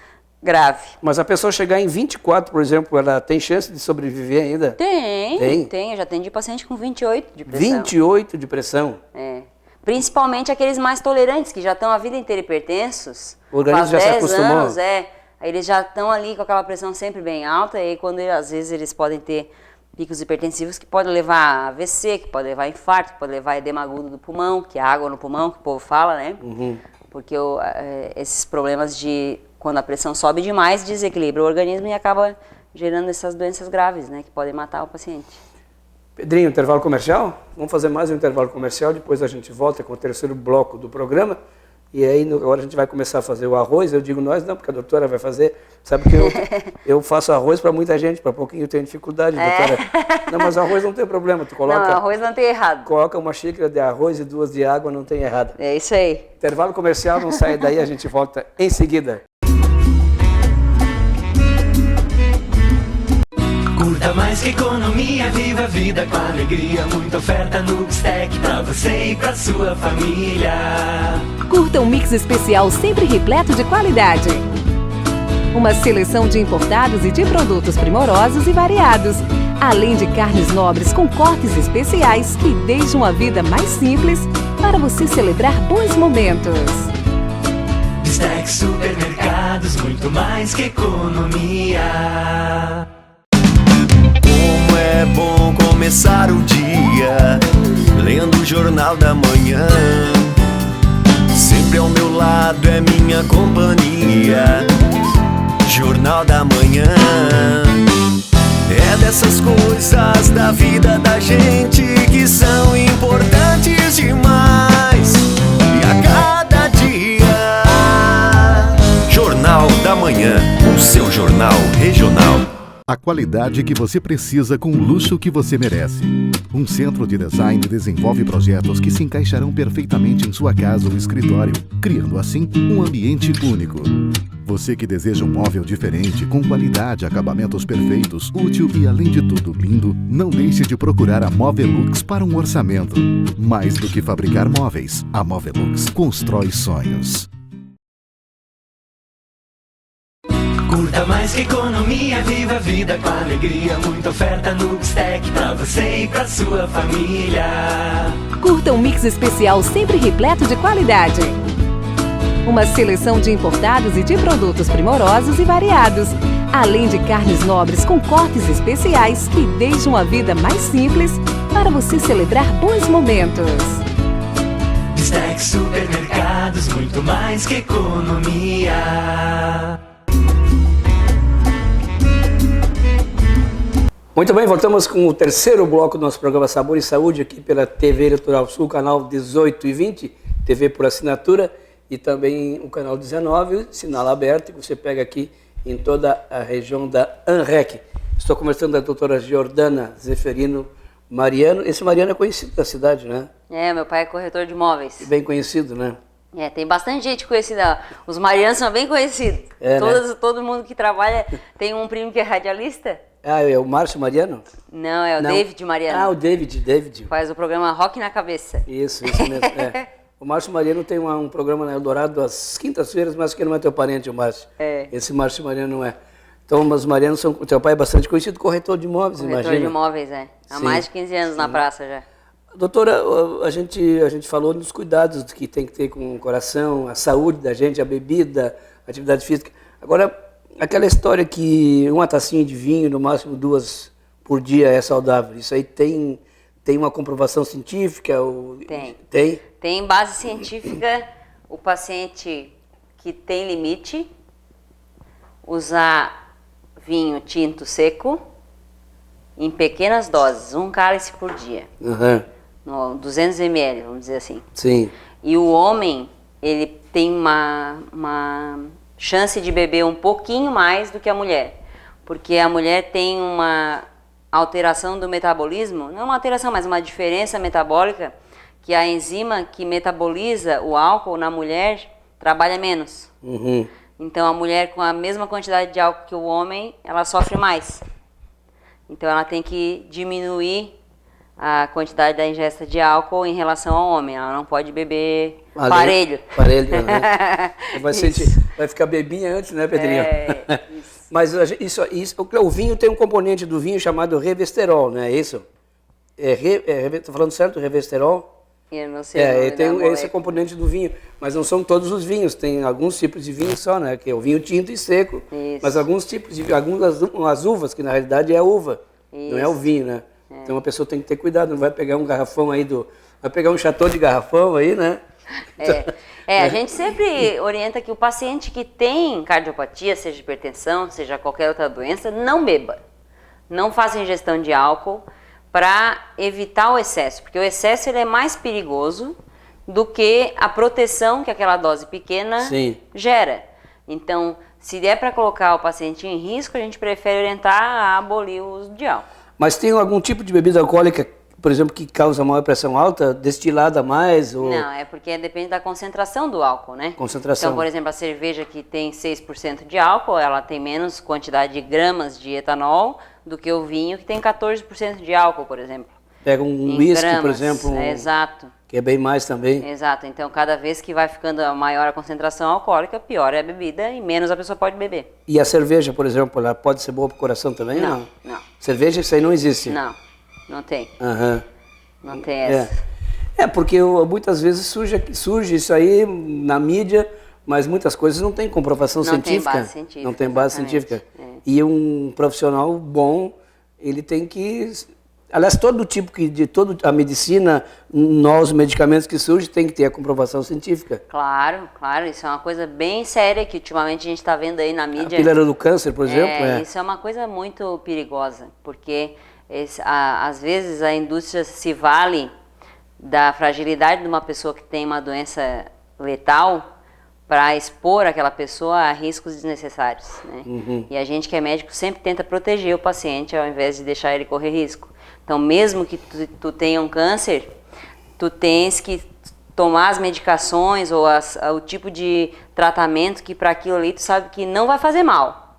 grave. Mas a pessoa chegar em 24, por exemplo, ela tem chance de sobreviver ainda? Tem. Eu já atendi paciente com 28 de pressão. 28 de pressão? É. Principalmente aqueles mais tolerantes, que já estão a vida inteira hipertensos. O organismo já se acostumou? Anos, aí eles já estão ali com aquela pressão sempre bem alta, e aí quando às vezes eles podem ter picos hipertensivos que podem levar a AVC, que podem levar a infarto, que podem levar a edema agudo do pulmão, que é água no pulmão, que o povo fala, né? Porque esses problemas de quando a pressão sobe demais, desequilibra o organismo e acaba gerando essas doenças graves, né, que podem matar o paciente. Pedrinho, intervalo comercial? Vamos fazer mais um intervalo comercial, depois a gente volta com o terceiro bloco do programa. E aí agora a gente vai começar a fazer o arroz. Eu digo nós não, porque a doutora vai fazer. Sabe que eu faço arroz para muita gente, para pouquinho eu tenho dificuldade, doutora. Não, mas arroz não tem problema, tu coloca... Não, arroz não tem errado. Coloca uma xícara de arroz e 2 de água, não tem errado. É isso aí. Intervalo comercial, não sai daí, a gente volta em seguida. Curta mais que economia, viva a vida com alegria. Muita oferta no Bistec pra você e pra sua família. Curta um mix especial sempre repleto de qualidade. Uma seleção de importados e de produtos primorosos e variados, além de carnes nobres com cortes especiais que deixam a vida mais simples para você celebrar bons momentos. Bistec Supermercados, muito mais que economia. Como é bom começar o dia lendo o Jornal da Manhã. Sempre ao meu lado é minha companhia. Jornal da Manhã. É dessas coisas da vida da gente que são importantes demais. E a cada dia Jornal da Manhã, o seu jornal regional. A qualidade que você precisa com o luxo que você merece. Um centro de design desenvolve projetos que se encaixarão perfeitamente em sua casa ou escritório, criando assim um ambiente único. Você que deseja um móvel diferente, com qualidade, acabamentos perfeitos, útil e além de tudo lindo, não deixe de procurar a Movelux para um orçamento. Mais do que fabricar móveis, a Movelux constrói sonhos. Curta mais que economia, viva a vida com alegria. Muita oferta no Bistec pra você e pra sua família. Curta um mix especial sempre repleto de qualidade. Uma seleção de importados e de produtos primorosos e variados, além de carnes nobres com cortes especiais que deixam a vida mais simples para você celebrar bons momentos. Bistec Supermercados, muito mais que economia. Muito bem, voltamos com o terceiro bloco do nosso programa Sabor e Saúde, aqui pela TV Litoral Sul, canal 18 e 20, TV por assinatura, e também o canal 19, sinal aberto, que você pega aqui em toda a região da ANREC. Estou conversando com a doutora Jordana Zeferino Mariano. Esse Mariano é conhecido da cidade, né? É, meu pai é corretor de imóveis. Bem conhecido, né? É, tem bastante gente conhecida. Os marianos são bem conhecidos. É, né? Todo mundo que trabalha tem um primo que é radialista. Ah, é o Márcio Mariano? Não, é o David Mariano. Ah, o David. Faz o programa Rock na Cabeça. Isso mesmo. É. O Márcio Mariano tem um programa na Eldorado às quintas-feiras, mas que não é teu parente, o Márcio. É. Esse Márcio Mariano não é. Então, os Marianos são... Teu pai é bastante conhecido, corretor de imóveis, imagina. Corretor de imóveis, é. Há Sim. mais de 15 anos na praça já. Doutora, a gente falou dos cuidados que tem que ter com o coração, a saúde da gente, a bebida, a atividade física. Agora, aquela história que uma tacinha de vinho, no máximo 2 por dia, é saudável. Isso aí tem uma comprovação científica? Tem? Tem base científica. O paciente que tem limite usar vinho tinto seco em pequenas doses, 1 cálice por dia. Uhum. No 200 ml, vamos dizer assim. Sim. E o homem, ele tem uma chance de beber um pouquinho mais do que a mulher. Porque a mulher tem uma alteração do metabolismo, não uma alteração, mas uma diferença metabólica, que a enzima que metaboliza o álcool na mulher trabalha menos. Uhum. Então a mulher com a mesma quantidade de álcool que o homem, ela sofre mais. Então ela tem que diminuir a quantidade da ingesta de álcool em relação ao homem. Ela não pode beber parelho. Parelho, né? Vai ficar bebinha antes, né, Pedrinho? Isso. Mas o vinho tem um componente do vinho chamado revesterol, não é isso? Estou falando certo, revesterol? Eu não sei. Tem esse componente do vinho, mas não são todos os vinhos, tem alguns tipos de vinho só, né? Que é o vinho tinto e seco, Isso. mas algumas uvas, que na realidade é a uva, não é o vinho, né? Então a pessoa tem que ter cuidado, não vai pegar um garrafão aí vai pegar um chateau de garrafão aí, né? A gente sempre orienta que o paciente que tem cardiopatia, seja hipertensão, seja qualquer outra doença, não beba. Não faça ingestão de álcool para evitar o excesso, porque o excesso ele é mais perigoso do que a proteção que aquela dose pequena gera. Então, se der para colocar o paciente em risco, a gente prefere orientar a abolir o uso de álcool. Mas tem algum tipo de bebida alcoólica, por exemplo, que causa maior pressão alta, destilada mais? Ou... Não, é porque depende da concentração do álcool, né? Concentração. Então, por exemplo, a cerveja que tem 6% de álcool, ela tem menos quantidade de gramas de etanol do que o vinho que tem 14% de álcool, por exemplo. Pega um whisky, por exemplo, exato. Que é bem mais também. Exato, então cada vez que vai ficando maior a concentração alcoólica, pior é a bebida e menos a pessoa pode beber. E a cerveja, por exemplo, ela pode ser boa para o coração também? Não. Cerveja, isso aí não existe? Não tem. Uhum. Não tem essa. Porque muitas vezes surge isso aí na mídia, mas muitas coisas não tem comprovação científica. Não tem base científica. E um profissional bom, ele tem que... Aliás, toda a medicina, nós, medicamentos que surgem, tem que ter a comprovação científica. Claro, isso é uma coisa bem séria que ultimamente a gente está vendo aí na mídia. A pílula do câncer, por exemplo. Isso é uma coisa muito perigosa, porque às vezes a indústria se vale da fragilidade de uma pessoa que tem uma doença letal para expor aquela pessoa a riscos desnecessários, né? Uhum. E a gente que é médico sempre tenta proteger o paciente ao invés de deixar ele correr risco. Então, mesmo que tu tenha um câncer, tu tens que tomar as medicações ou o tipo de tratamento que para aquilo ali tu sabe que não vai fazer mal.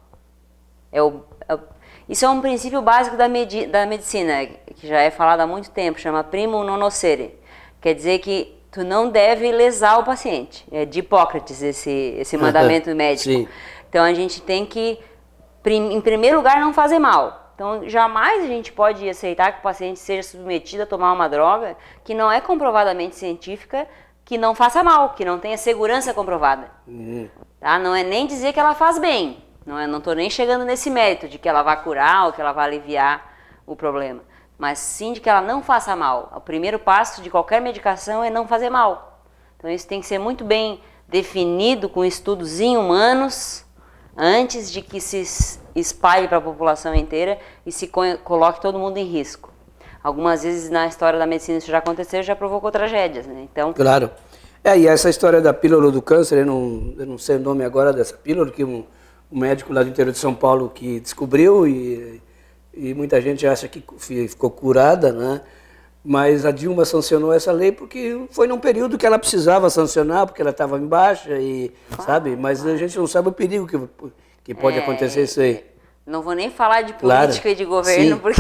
Isso é um princípio básico da medicina, que já é falado há muito tempo, chama primo non nocere. Quer dizer que tu não deve lesar o paciente. É de Hipócrates esse mandamento médico. Sim. Então a gente tem que, em primeiro lugar, não fazer mal. Então jamais a gente pode aceitar que o paciente seja submetido a tomar uma droga que não é comprovadamente científica, que não faça mal, que não tenha segurança comprovada. Tá? Não é nem dizer que ela faz bem. Não estou nem chegando nesse mérito de que ela vai curar ou que ela vai aliviar o problema. Mas sim de que ela não faça mal. O primeiro passo de qualquer medicação é não fazer mal. Então isso tem que ser muito bem definido com estudos em humanos antes de que se espalhe para a população inteira e se coloque todo mundo em risco. Algumas vezes na história da medicina isso já aconteceu e já provocou tragédias, né? Então, claro. E essa história da pílula do câncer, eu não sei o nome agora dessa pílula, que um médico lá do interior de São Paulo que descobriu e muita gente acha que ficou curada, né? Mas a Dilma sancionou essa lei porque foi num período que ela precisava sancionar, porque ela estava em baixa, sabe? Mas a gente não sabe o perigo que pode acontecer isso aí. Não vou nem falar de política e de governo, sim. Porque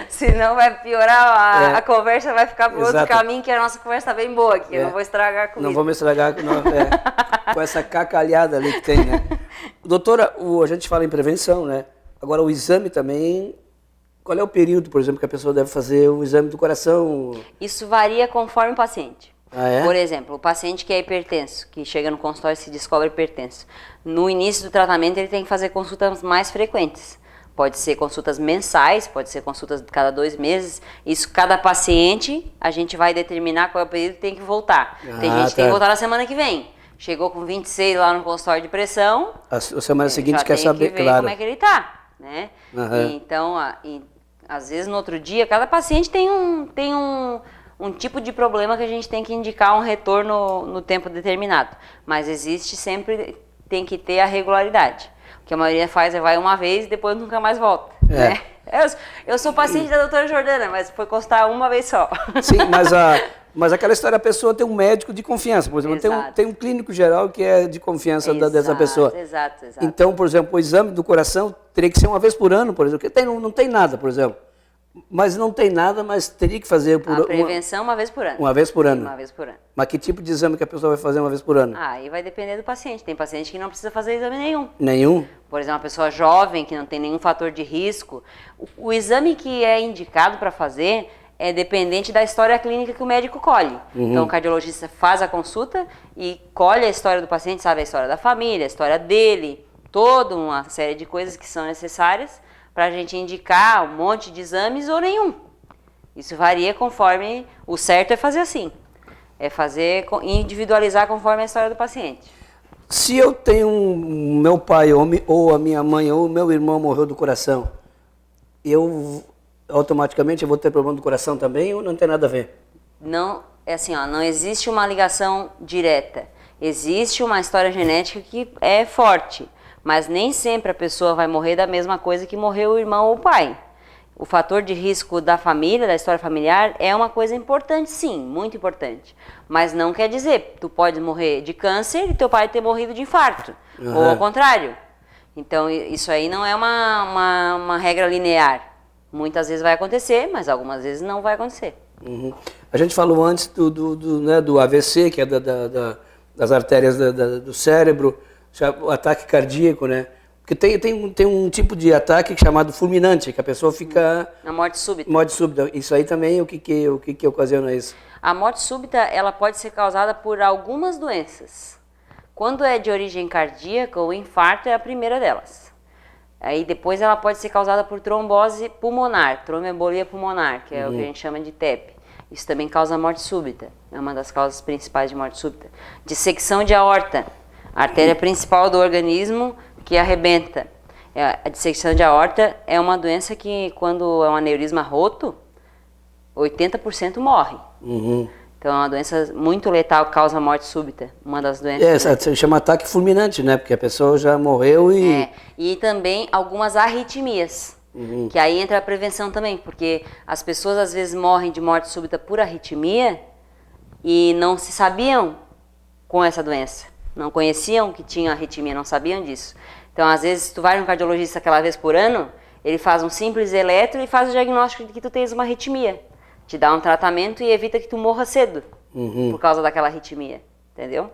senão vai piorar, a conversa vai ficar por outro caminho, que a nossa conversa está bem boa aqui, eu não vou estragar com isso. Não vamos estragar com essa cacalhada ali que tem, né? Doutora, a gente fala em prevenção, né? Agora, o exame também, qual é o período, por exemplo, que a pessoa deve fazer o exame do coração? Isso varia conforme o paciente. É? Por exemplo, o paciente que é hipertenso, que chega no consultório e se descobre hipertenso, no início do tratamento ele tem que fazer consultas mais frequentes. Pode ser consultas mensais, pode ser consultas de cada 2 meses. Isso, cada paciente, a gente vai determinar qual é o período que tem que voltar. Tem gente que tem que voltar na semana que vem. Chegou com 26 lá no consultório de pressão. A semana seguinte quer saber, ver como é que ele está. Né? Então, às vezes no outro dia, cada paciente tem um tipo de problema que a gente tem que indicar um retorno no tempo determinado. Mas existe sempre, tem que ter a regularidade. O que a maioria faz é vai uma vez e depois nunca mais volta. Né? Eu sou paciente da doutora Jordana, mas foi constar uma vez só. Sim, mas aquela história, a pessoa tem um médico de confiança, por exemplo, tem um clínico geral que é de confiança dessa pessoa. Exato. Então, por exemplo, o exame do coração teria que ser uma vez por ano, por exemplo, porque não tem nada, por exemplo. Mas não tem nada, mas teria que fazer a prevenção uma vez por ano. Uma vez por ano. Uma vez por ano. Mas que tipo de exame que a pessoa vai fazer uma vez por ano? Aí vai depender do paciente. Tem paciente que não precisa fazer exame nenhum. Nenhum? Por exemplo, uma pessoa jovem que não tem nenhum fator de risco. O exame que é indicado para fazer é dependente da história clínica que o médico colhe. Então, o cardiologista faz a consulta e colhe a história do paciente, sabe a história da família, a história dele, toda uma série de coisas que são necessárias para a gente indicar um monte de exames ou nenhum. Isso varia conforme, o certo é fazer assim, é fazer, individualizar conforme a história do paciente. Se eu tenho meu pai ou a minha mãe ou o meu irmão morreu do coração, eu automaticamente eu vou ter problema do coração também ou não tem nada a ver? Não, é assim, ó, não existe uma ligação direta. Existe uma história genética que é forte, mas nem sempre a pessoa vai morrer da mesma coisa que morreu o irmão ou o pai. O fator de risco da família, da história familiar, é uma coisa importante, sim, muito importante. Mas não quer dizer, tu pode morrer de câncer e teu pai ter morrido de infarto, ou ao contrário. Então, isso aí não é uma regra linear. Muitas vezes vai acontecer, mas algumas vezes não vai acontecer. A gente falou antes do AVC, que é das artérias do cérebro, o ataque cardíaco, né? Porque tem um tipo de ataque chamado fulminante, que a pessoa fica... A morte súbita. Morte súbita. Isso aí também, o que ocasiona isso? A morte súbita, ela pode ser causada por algumas doenças. Quando é de origem cardíaca, o infarto é a primeira delas. Aí depois ela pode ser causada por trombose pulmonar, tromboembolia pulmonar, que é o que a gente chama de TEP. Isso também causa morte súbita, é uma das causas principais de morte súbita. Dissecção de aorta, a artéria principal do organismo que arrebenta. A dissecção de aorta é uma doença que, quando é um aneurisma roto, 80% morre. Então é uma doença muito letal, causa morte súbita, uma das doenças. Se chama ataque fulminante, né? Porque a pessoa já morreu e... E também algumas arritmias, que aí entra a prevenção também, porque as pessoas às vezes morrem de morte súbita por arritmia e não se sabiam com essa doença, não conheciam que tinha arritmia, não sabiam disso. Então às vezes tu vai no cardiologista aquela vez por ano, ele faz um simples eletro e faz o diagnóstico de que tu tens uma arritmia. Te dá um tratamento e evita que tu morra cedo por causa daquela arritmia, entendeu?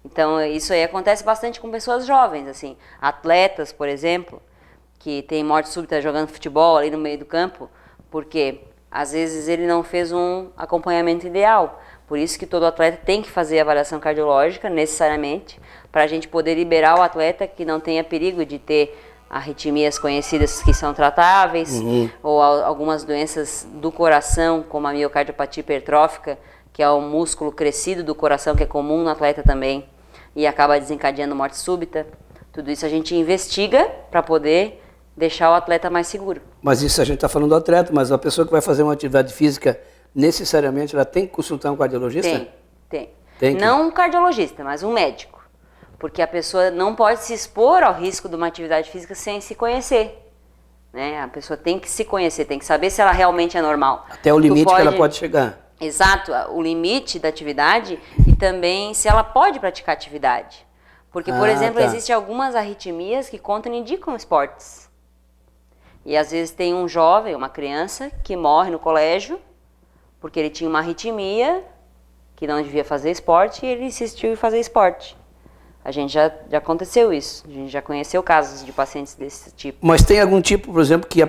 Então isso aí acontece bastante com pessoas jovens, assim, atletas, por exemplo, que tem morte súbita jogando futebol ali no meio do campo, porque às vezes ele não fez um acompanhamento ideal. Por isso que todo atleta tem que fazer avaliação cardiológica, necessariamente, para a gente poder liberar o atleta que não tenha perigo de ter arritmias conhecidas que são tratáveis, ou algumas doenças do coração, como a miocardiopatia hipertrófica, que é o músculo crescido do coração, que é comum no atleta também, e acaba desencadeando morte súbita. Tudo isso a gente investiga para poder deixar o atleta mais seguro. Mas isso a gente está falando do atleta, mas a pessoa que vai fazer uma atividade física, necessariamente ela tem que consultar um cardiologista? Tem. Não um cardiologista, mas um médico. Porque a pessoa não pode se expor ao risco de uma atividade física sem se conhecer. Né? A pessoa tem que se conhecer, tem que saber se ela realmente é normal. Até o limite que ela pode chegar. Exato, o limite da atividade e também se ela pode praticar atividade. Porque, por exemplo, existem algumas arritmias que contraindicam esportes. E às vezes tem um jovem, uma criança, que morre no colégio porque ele tinha uma arritmia, que não devia fazer esporte, e ele insistiu em fazer esporte. A gente já aconteceu isso, a gente já conheceu casos de pacientes desse tipo. Mas tem algum tipo, por exemplo, que a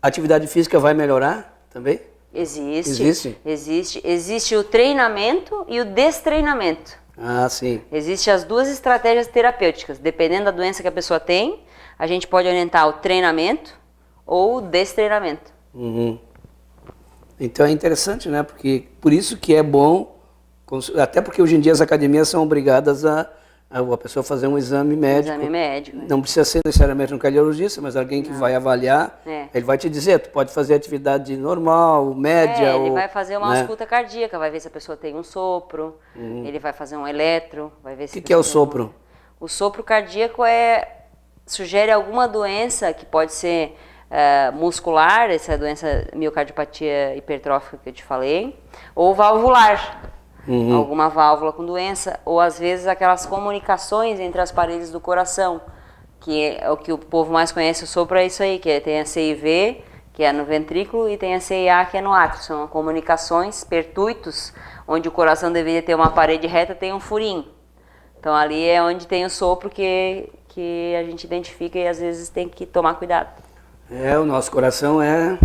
atividade física vai melhorar também? Existe. Existe o treinamento e o destreinamento. Ah, sim. Existem as duas estratégias terapêuticas. Dependendo da doença que a pessoa tem, a gente pode orientar o treinamento ou o destreinamento. Então é interessante, né? Porque por isso que é bom, até porque hoje em dia as academias são obrigadas a a pessoa fazer um exame médico. Exame médico. Não precisa ser necessariamente um cardiologista, mas alguém que vai avaliar, É. ele vai te dizer, tu pode fazer atividade normal, média. Ele ou, vai fazer uma né? ausculta cardíaca, vai ver se a pessoa tem um sopro, ele vai fazer um eletro, vai ver se O que é o a pessoa tem sopro? O sopro cardíaco sugere alguma doença que pode ser muscular, essa doença miocardiopatia hipertrófica que eu te falei, ou valvular, alguma válvula com doença, ou às vezes aquelas comunicações entre as paredes do coração, que é o que o povo mais conhece, o sopro é isso aí, que tem a CIV, que é no ventrículo, e tem a CIA, que é no átrio. São comunicações, pertuitos, onde o coração deveria ter uma parede reta, tem um furinho. Então ali é onde tem o sopro que a gente identifica e às vezes tem que tomar cuidado. O nosso coração é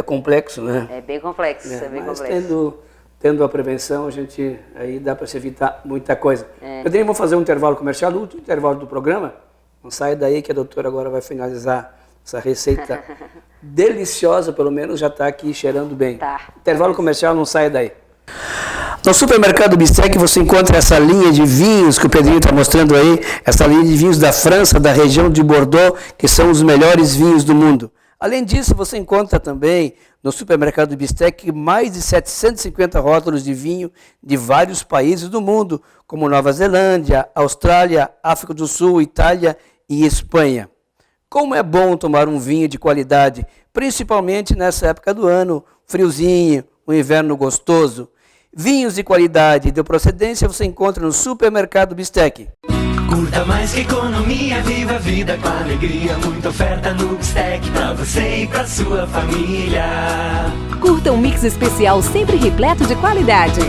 complexo, né? É bem complexo, é bem Mas complexo. tendo a prevenção, a gente aí dá para se evitar muita coisa. Pedrinho, vamos fazer um intervalo comercial, o último intervalo do programa. Não sai daí que a doutora agora vai finalizar essa receita deliciosa, pelo menos já está aqui cheirando bem. Tá. Intervalo comercial, não sai daí. No supermercado Bistec você encontra essa linha de vinhos que o Pedrinho está mostrando aí, essa linha de vinhos da França, da região de Bordeaux, que são os melhores vinhos do mundo. Além disso, você encontra também no supermercado Bistec mais de 750 rótulos de vinho de vários países do mundo, como Nova Zelândia, Austrália, África do Sul, Itália e Espanha. Como é bom tomar um vinho de qualidade, principalmente nessa época do ano, friozinho, um inverno gostoso. Vinhos de qualidade e de procedência você encontra no supermercado Bistec. Curta mais que economia, viva a vida com alegria. Muita oferta no Bistec pra você e pra sua família. Curta um mix especial sempre repleto de qualidade.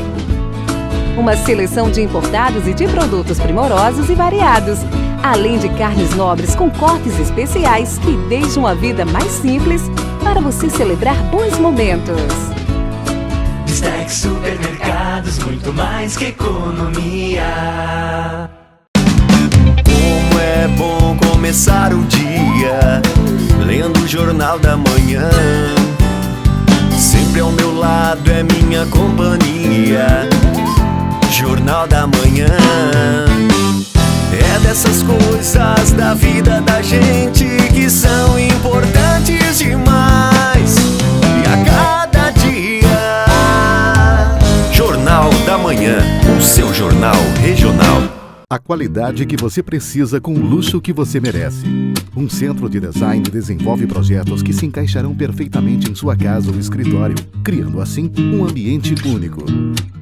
Uma seleção de importados e de produtos primorosos e variados, além de carnes nobres com cortes especiais que deixam a vida mais simples para você celebrar bons momentos. Bistec Supermercados, muito mais que economia. Como é bom começar o dia lendo o Jornal da Manhã. Sempre ao meu lado é minha companhia. Jornal da Manhã. É dessas coisas da vida da gente que são importantes demais. E a cada dia Jornal da Manhã, o seu jornal regional. A qualidade que você precisa com o luxo que você merece. Um centro de design desenvolve projetos que se encaixarão perfeitamente em sua casa ou escritório, criando assim um ambiente único.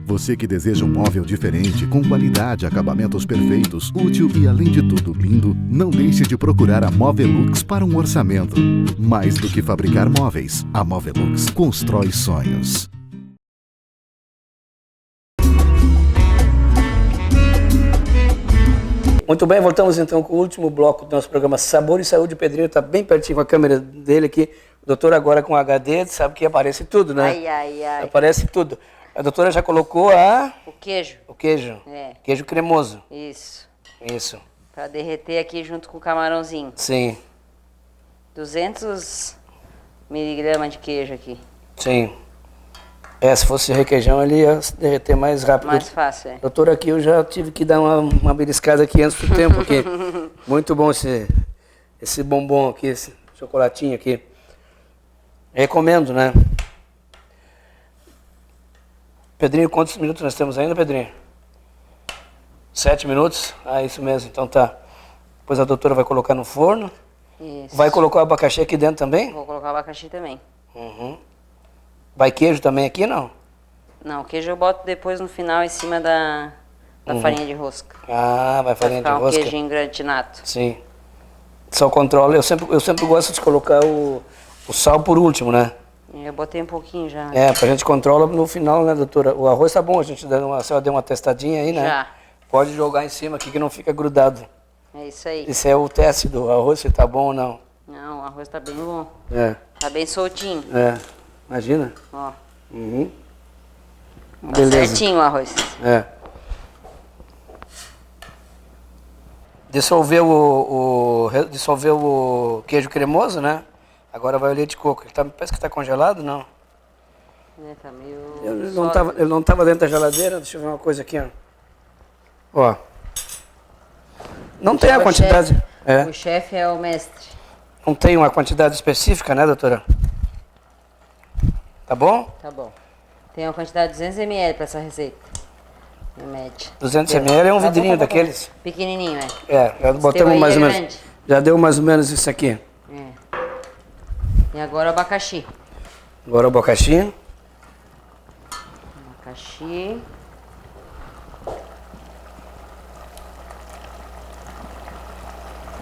Você que deseja um móvel diferente, com qualidade, acabamentos perfeitos, útil e além de tudo lindo, não deixe de procurar a Movelux para um orçamento. Mais do que fabricar móveis, a Movelux constrói sonhos. Muito bem, voltamos então com o último bloco do nosso programa Sabor e Saúde. O Pedrinho está bem pertinho com a câmera dele aqui. O doutor agora com HD, sabe que aparece tudo, né? Ai, ai, ai. Aparece tudo. A doutora já colocou O queijo. o queijo. É. Queijo cremoso. Isso. Isso. Pra derreter aqui junto com o camarãozinho. Sim, 200 miligramas de queijo aqui. sim. Se fosse requeijão, ele ia se derreter mais rápido. Mais fácil, é. Doutor, aqui eu já tive que dar uma beliscada aqui antes do tempo. Aqui. Muito bom esse bombom aqui, esse chocolatinho aqui. Recomendo, né? Pedrinho, quantos minutos nós temos ainda, Pedrinho? 7 minutos? Ah, isso mesmo, então tá. Depois a doutora vai colocar no forno. Isso. Vai colocar o abacaxi aqui dentro também? Vou colocar o abacaxi também. Uhum. Vai queijo também aqui, não? Não, o queijo eu boto depois no final em cima da farinha de rosca. Ah, vai farinha de Pra ficar um rosca? queijinho gratinato. Sim. Só controla. Eu sempre gosto de colocar o sal por último, né? Eu botei um pouquinho já. Pra gente controla no final, né, doutora? O arroz tá bom, a gente a senhora deu uma testadinha aí, né? Já. Pode jogar em cima aqui que não fica grudado. É isso aí. Esse é o teste do arroz, se tá bom ou não. Não, o arroz tá bem bom. Tá bem soltinho. Imagina. Ó. Uhum. Tá certinho o arroz. Dissolveu o queijo cremoso, né? Agora vai o leite de coco. Parece que tá congelado, não? Tá meio... Ele não tava dentro da geladeira. Deixa eu ver uma coisa aqui, ó. Não tem a quantidade. O chefe é o mestre. Não tem uma quantidade específica, né, doutora? Tá bom? Tá bom. Tem uma quantidade de 200 ml para essa receita. Na média. 200 ml é um vidrinho daqueles. Pequenininho, Já botamos mais ou menos. grande. Já deu mais ou menos isso aqui. E agora o abacaxi. Agora o abacaxi. Abacaxi.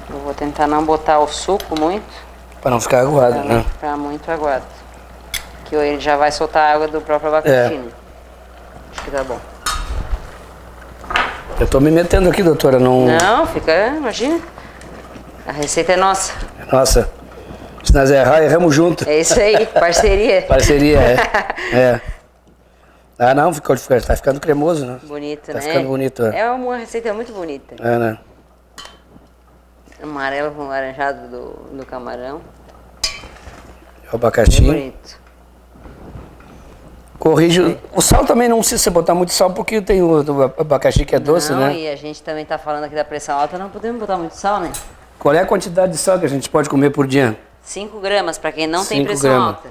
Eu vou tentar não botar o suco muito. Para não ficar aguado, Pra não né? ficar muito aguado. Que ele já vai soltar a água do próprio abacaxi, né? Acho que tá bom. Eu tô me metendo aqui, doutora. Não, fica, imagina. A receita é nossa. Nossa. Se nós errar, erramos junto. É isso aí, parceria. Parceria, é. Ah, não, tá ficando cremoso, né? Bonito, Tá né? ficando bonito, É uma receita muito bonita. É, né? Amarelo com laranjado do camarão. O abacaxi. Bem bonito. Corrige. O sal também não precisa botar muito sal, porque tem o do abacaxi que é doce, Não, né? e a gente também tá falando aqui da pressão alta, não podemos botar muito sal, né? Qual é a quantidade de sal que a gente pode comer por dia? 5 gramas para quem não tem 5 pressão gramas. alta.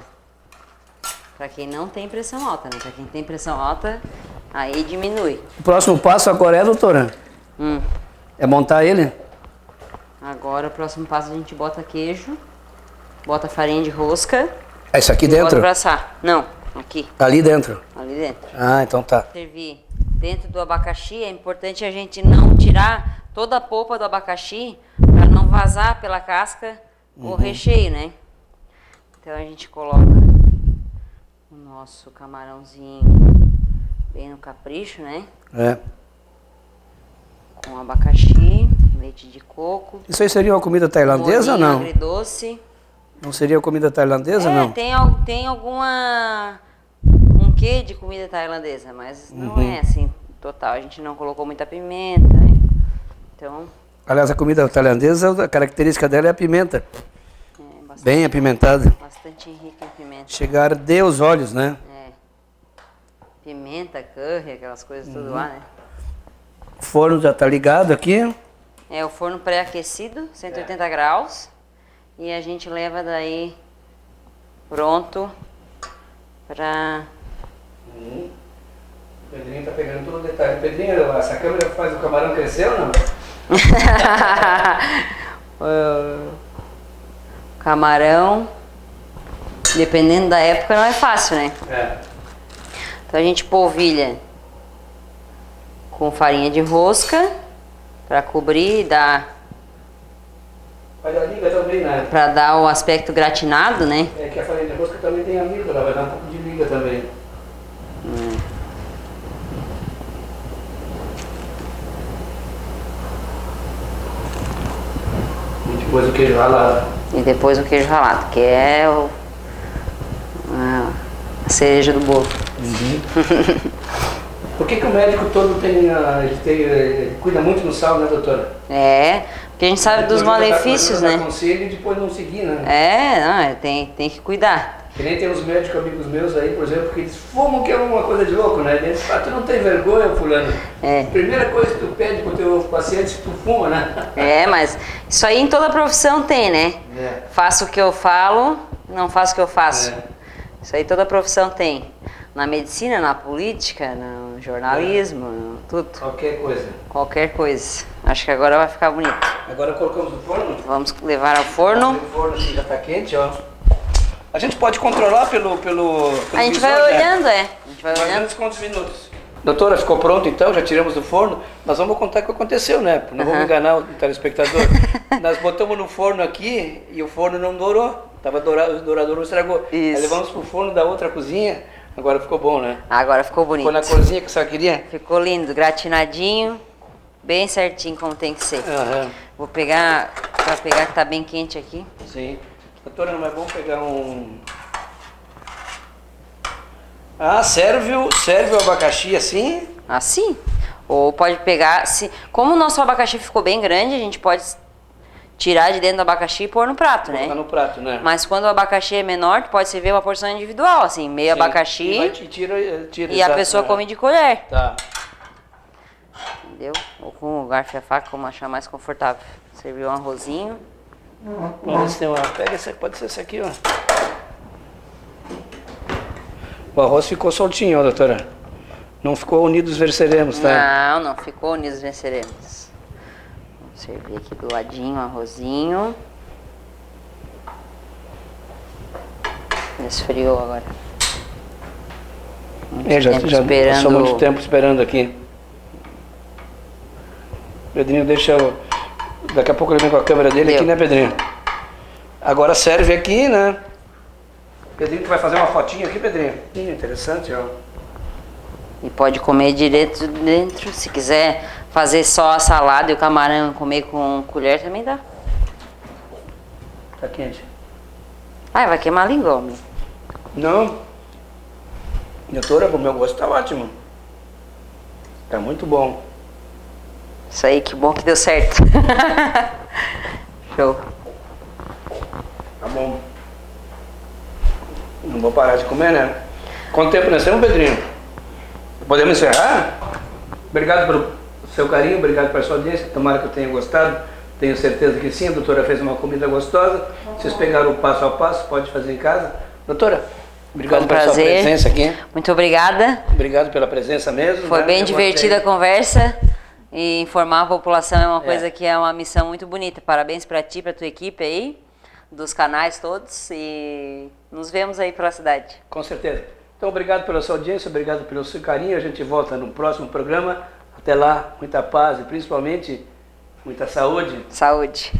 Para quem não tem pressão alta, né? Para quem tem pressão alta, aí diminui. O próximo passo agora é, doutora? É montar ele? Agora o próximo passo a gente bota queijo, bota farinha de rosca. É isso aqui e bota dentro? pra assar. Não, aqui, Ali dentro. ali dentro. Ah, então tá. Servir dentro do abacaxi, é importante a gente não tirar toda a polpa do abacaxi para não vazar pela casca o recheio, né? Então a gente coloca o nosso camarãozinho bem no capricho, né? É. Com abacaxi, leite de coco. Isso aí seria uma comida tailandesa ou não? Agridoce. Não seria comida tailandesa ou não? Tem um quê de comida tailandesa, mas não é assim total. A gente não colocou muita pimenta, né? Então, Aliás, a comida tailandesa, a característica dela é a pimenta. bastante, Bem apimentada. bastante rica em pimenta. Chegar a arder os olhos, né? Pimenta, curry, aquelas coisas tudo lá, né? O forno já tá ligado aqui. É o forno pré-aquecido, 180 graus. E a gente leva daí pronto pra... O Pedrinho tá pegando todo o detalhe. Pedrinho, essa câmera faz o camarão crescer ou não? Camarão, dependendo da época, não é fácil, né? É. Então a gente polvilha com farinha de rosca para cobrir e dar, Mas a liga também, né? para dar o aspecto gratinado, né? É que a farinha de rosca também tem amígdala, vai dar um pouco de liga também. E depois o queijo ralado. E depois o queijo ralado, que é a cereja do bolo. Por que o médico todo ele cuida muito do sal, né, doutora? Porque a gente sabe dos malefícios, né? Conselho e depois não seguir, né? Tem que cuidar. Que nem tem uns médicos amigos meus aí, por exemplo, que eles fumam, que é uma coisa de louco, né? Eles falam, tu não tem vergonha, fulano. Primeira coisa que tu pede pro teu paciente se tu fuma, né? Mas isso aí em toda profissão tem, né? Faço o que eu falo, não faço o que eu faço. Isso aí toda profissão tem. Na medicina, na política, no jornalismo, tudo. Qualquer coisa. Qualquer coisa. Acho que agora vai ficar bonito. Agora colocamos no forno? Vamos levar ao forno. O forno aqui já tá quente, ó. A gente pode controlar pelo A gente visor, vai né? olhando, A gente vai Mais ou olhando. menos quantos minutos? Doutora, ficou pronto então? Já tiramos do forno? Nós vamos contar o que aconteceu, né? Não vamos enganar o telespectador. Nós botamos no forno aqui e o forno não dourou. Tava dourado, o dourador não estragou. Isso. Aí levamos pro forno da outra cozinha. Agora ficou bom, né? Agora ficou bonito. Ficou na corzinha que a senhora queria? Ficou lindo, gratinadinho, bem certinho como tem que ser. Aham. Vou pegar, pra pegar que tá bem quente aqui. Sim. Doutora, não é bom pegar um... Ah, serve o abacaxi assim? Assim. Ou pode pegar, como o nosso abacaxi ficou bem grande, a gente pode tirar de dentro do abacaxi e pôr no prato, né? Colocar no prato, né? Mas quando o abacaxi é menor, tu pode servir uma porção individual, assim, meio Sim. abacaxi E tira, e a exato, pessoa né? come de colher. Tá. entendeu? Ou com o garfo e a faca, como achar mais confortável. Serviu um arrozinho. Vamos ver se tem uma... Pega esse, pode ser esse aqui, ó. O arroz ficou soltinho, ó, doutora. Não ficou unidos venceremos, tá? Não ficou unidos venceremos. Vamos servir aqui do ladinho o arrozinho. Esfriou agora. Já passou muito tempo esperando aqui. Pedrinho, deixa eu... Daqui a pouco ele vem com a câmera dele aqui, né, Pedrinho? Agora serve aqui, né? Pedrinho, tu vai fazer uma fotinha aqui, Pedrinho? Interessante, ó. E pode comer direto dentro. Se quiser fazer só a salada e o camarão comer com colher, também dá. Tá quente. Ai, vai queimar a língua, homem. Não. Doutora, o meu gosto tá ótimo. Tá muito bom. Isso aí, que bom que deu certo. Show. Tá bom. Não vou parar de comer, né? Quanto tempo nós temos, Pedrinho? Podemos encerrar? Obrigado pelo seu carinho, obrigado pela sua audiência. Tomara que eu tenha gostado. Tenho certeza que sim. A doutora fez uma comida gostosa. Vocês pegaram o passo a passo, pode fazer em casa. Doutora, obrigado pela sua presença aqui. Muito obrigada. Obrigado pela presença mesmo. Foi bem divertida a conversa. E informar a população é uma coisa que é uma missão muito bonita. Parabéns para ti, para tua equipe aí, dos canais todos. E nos vemos aí pela cidade. Com certeza. Então, obrigado pela sua audiência, obrigado pelo seu carinho. A gente volta no próximo programa. Até lá, muita paz e principalmente muita saúde. Saúde.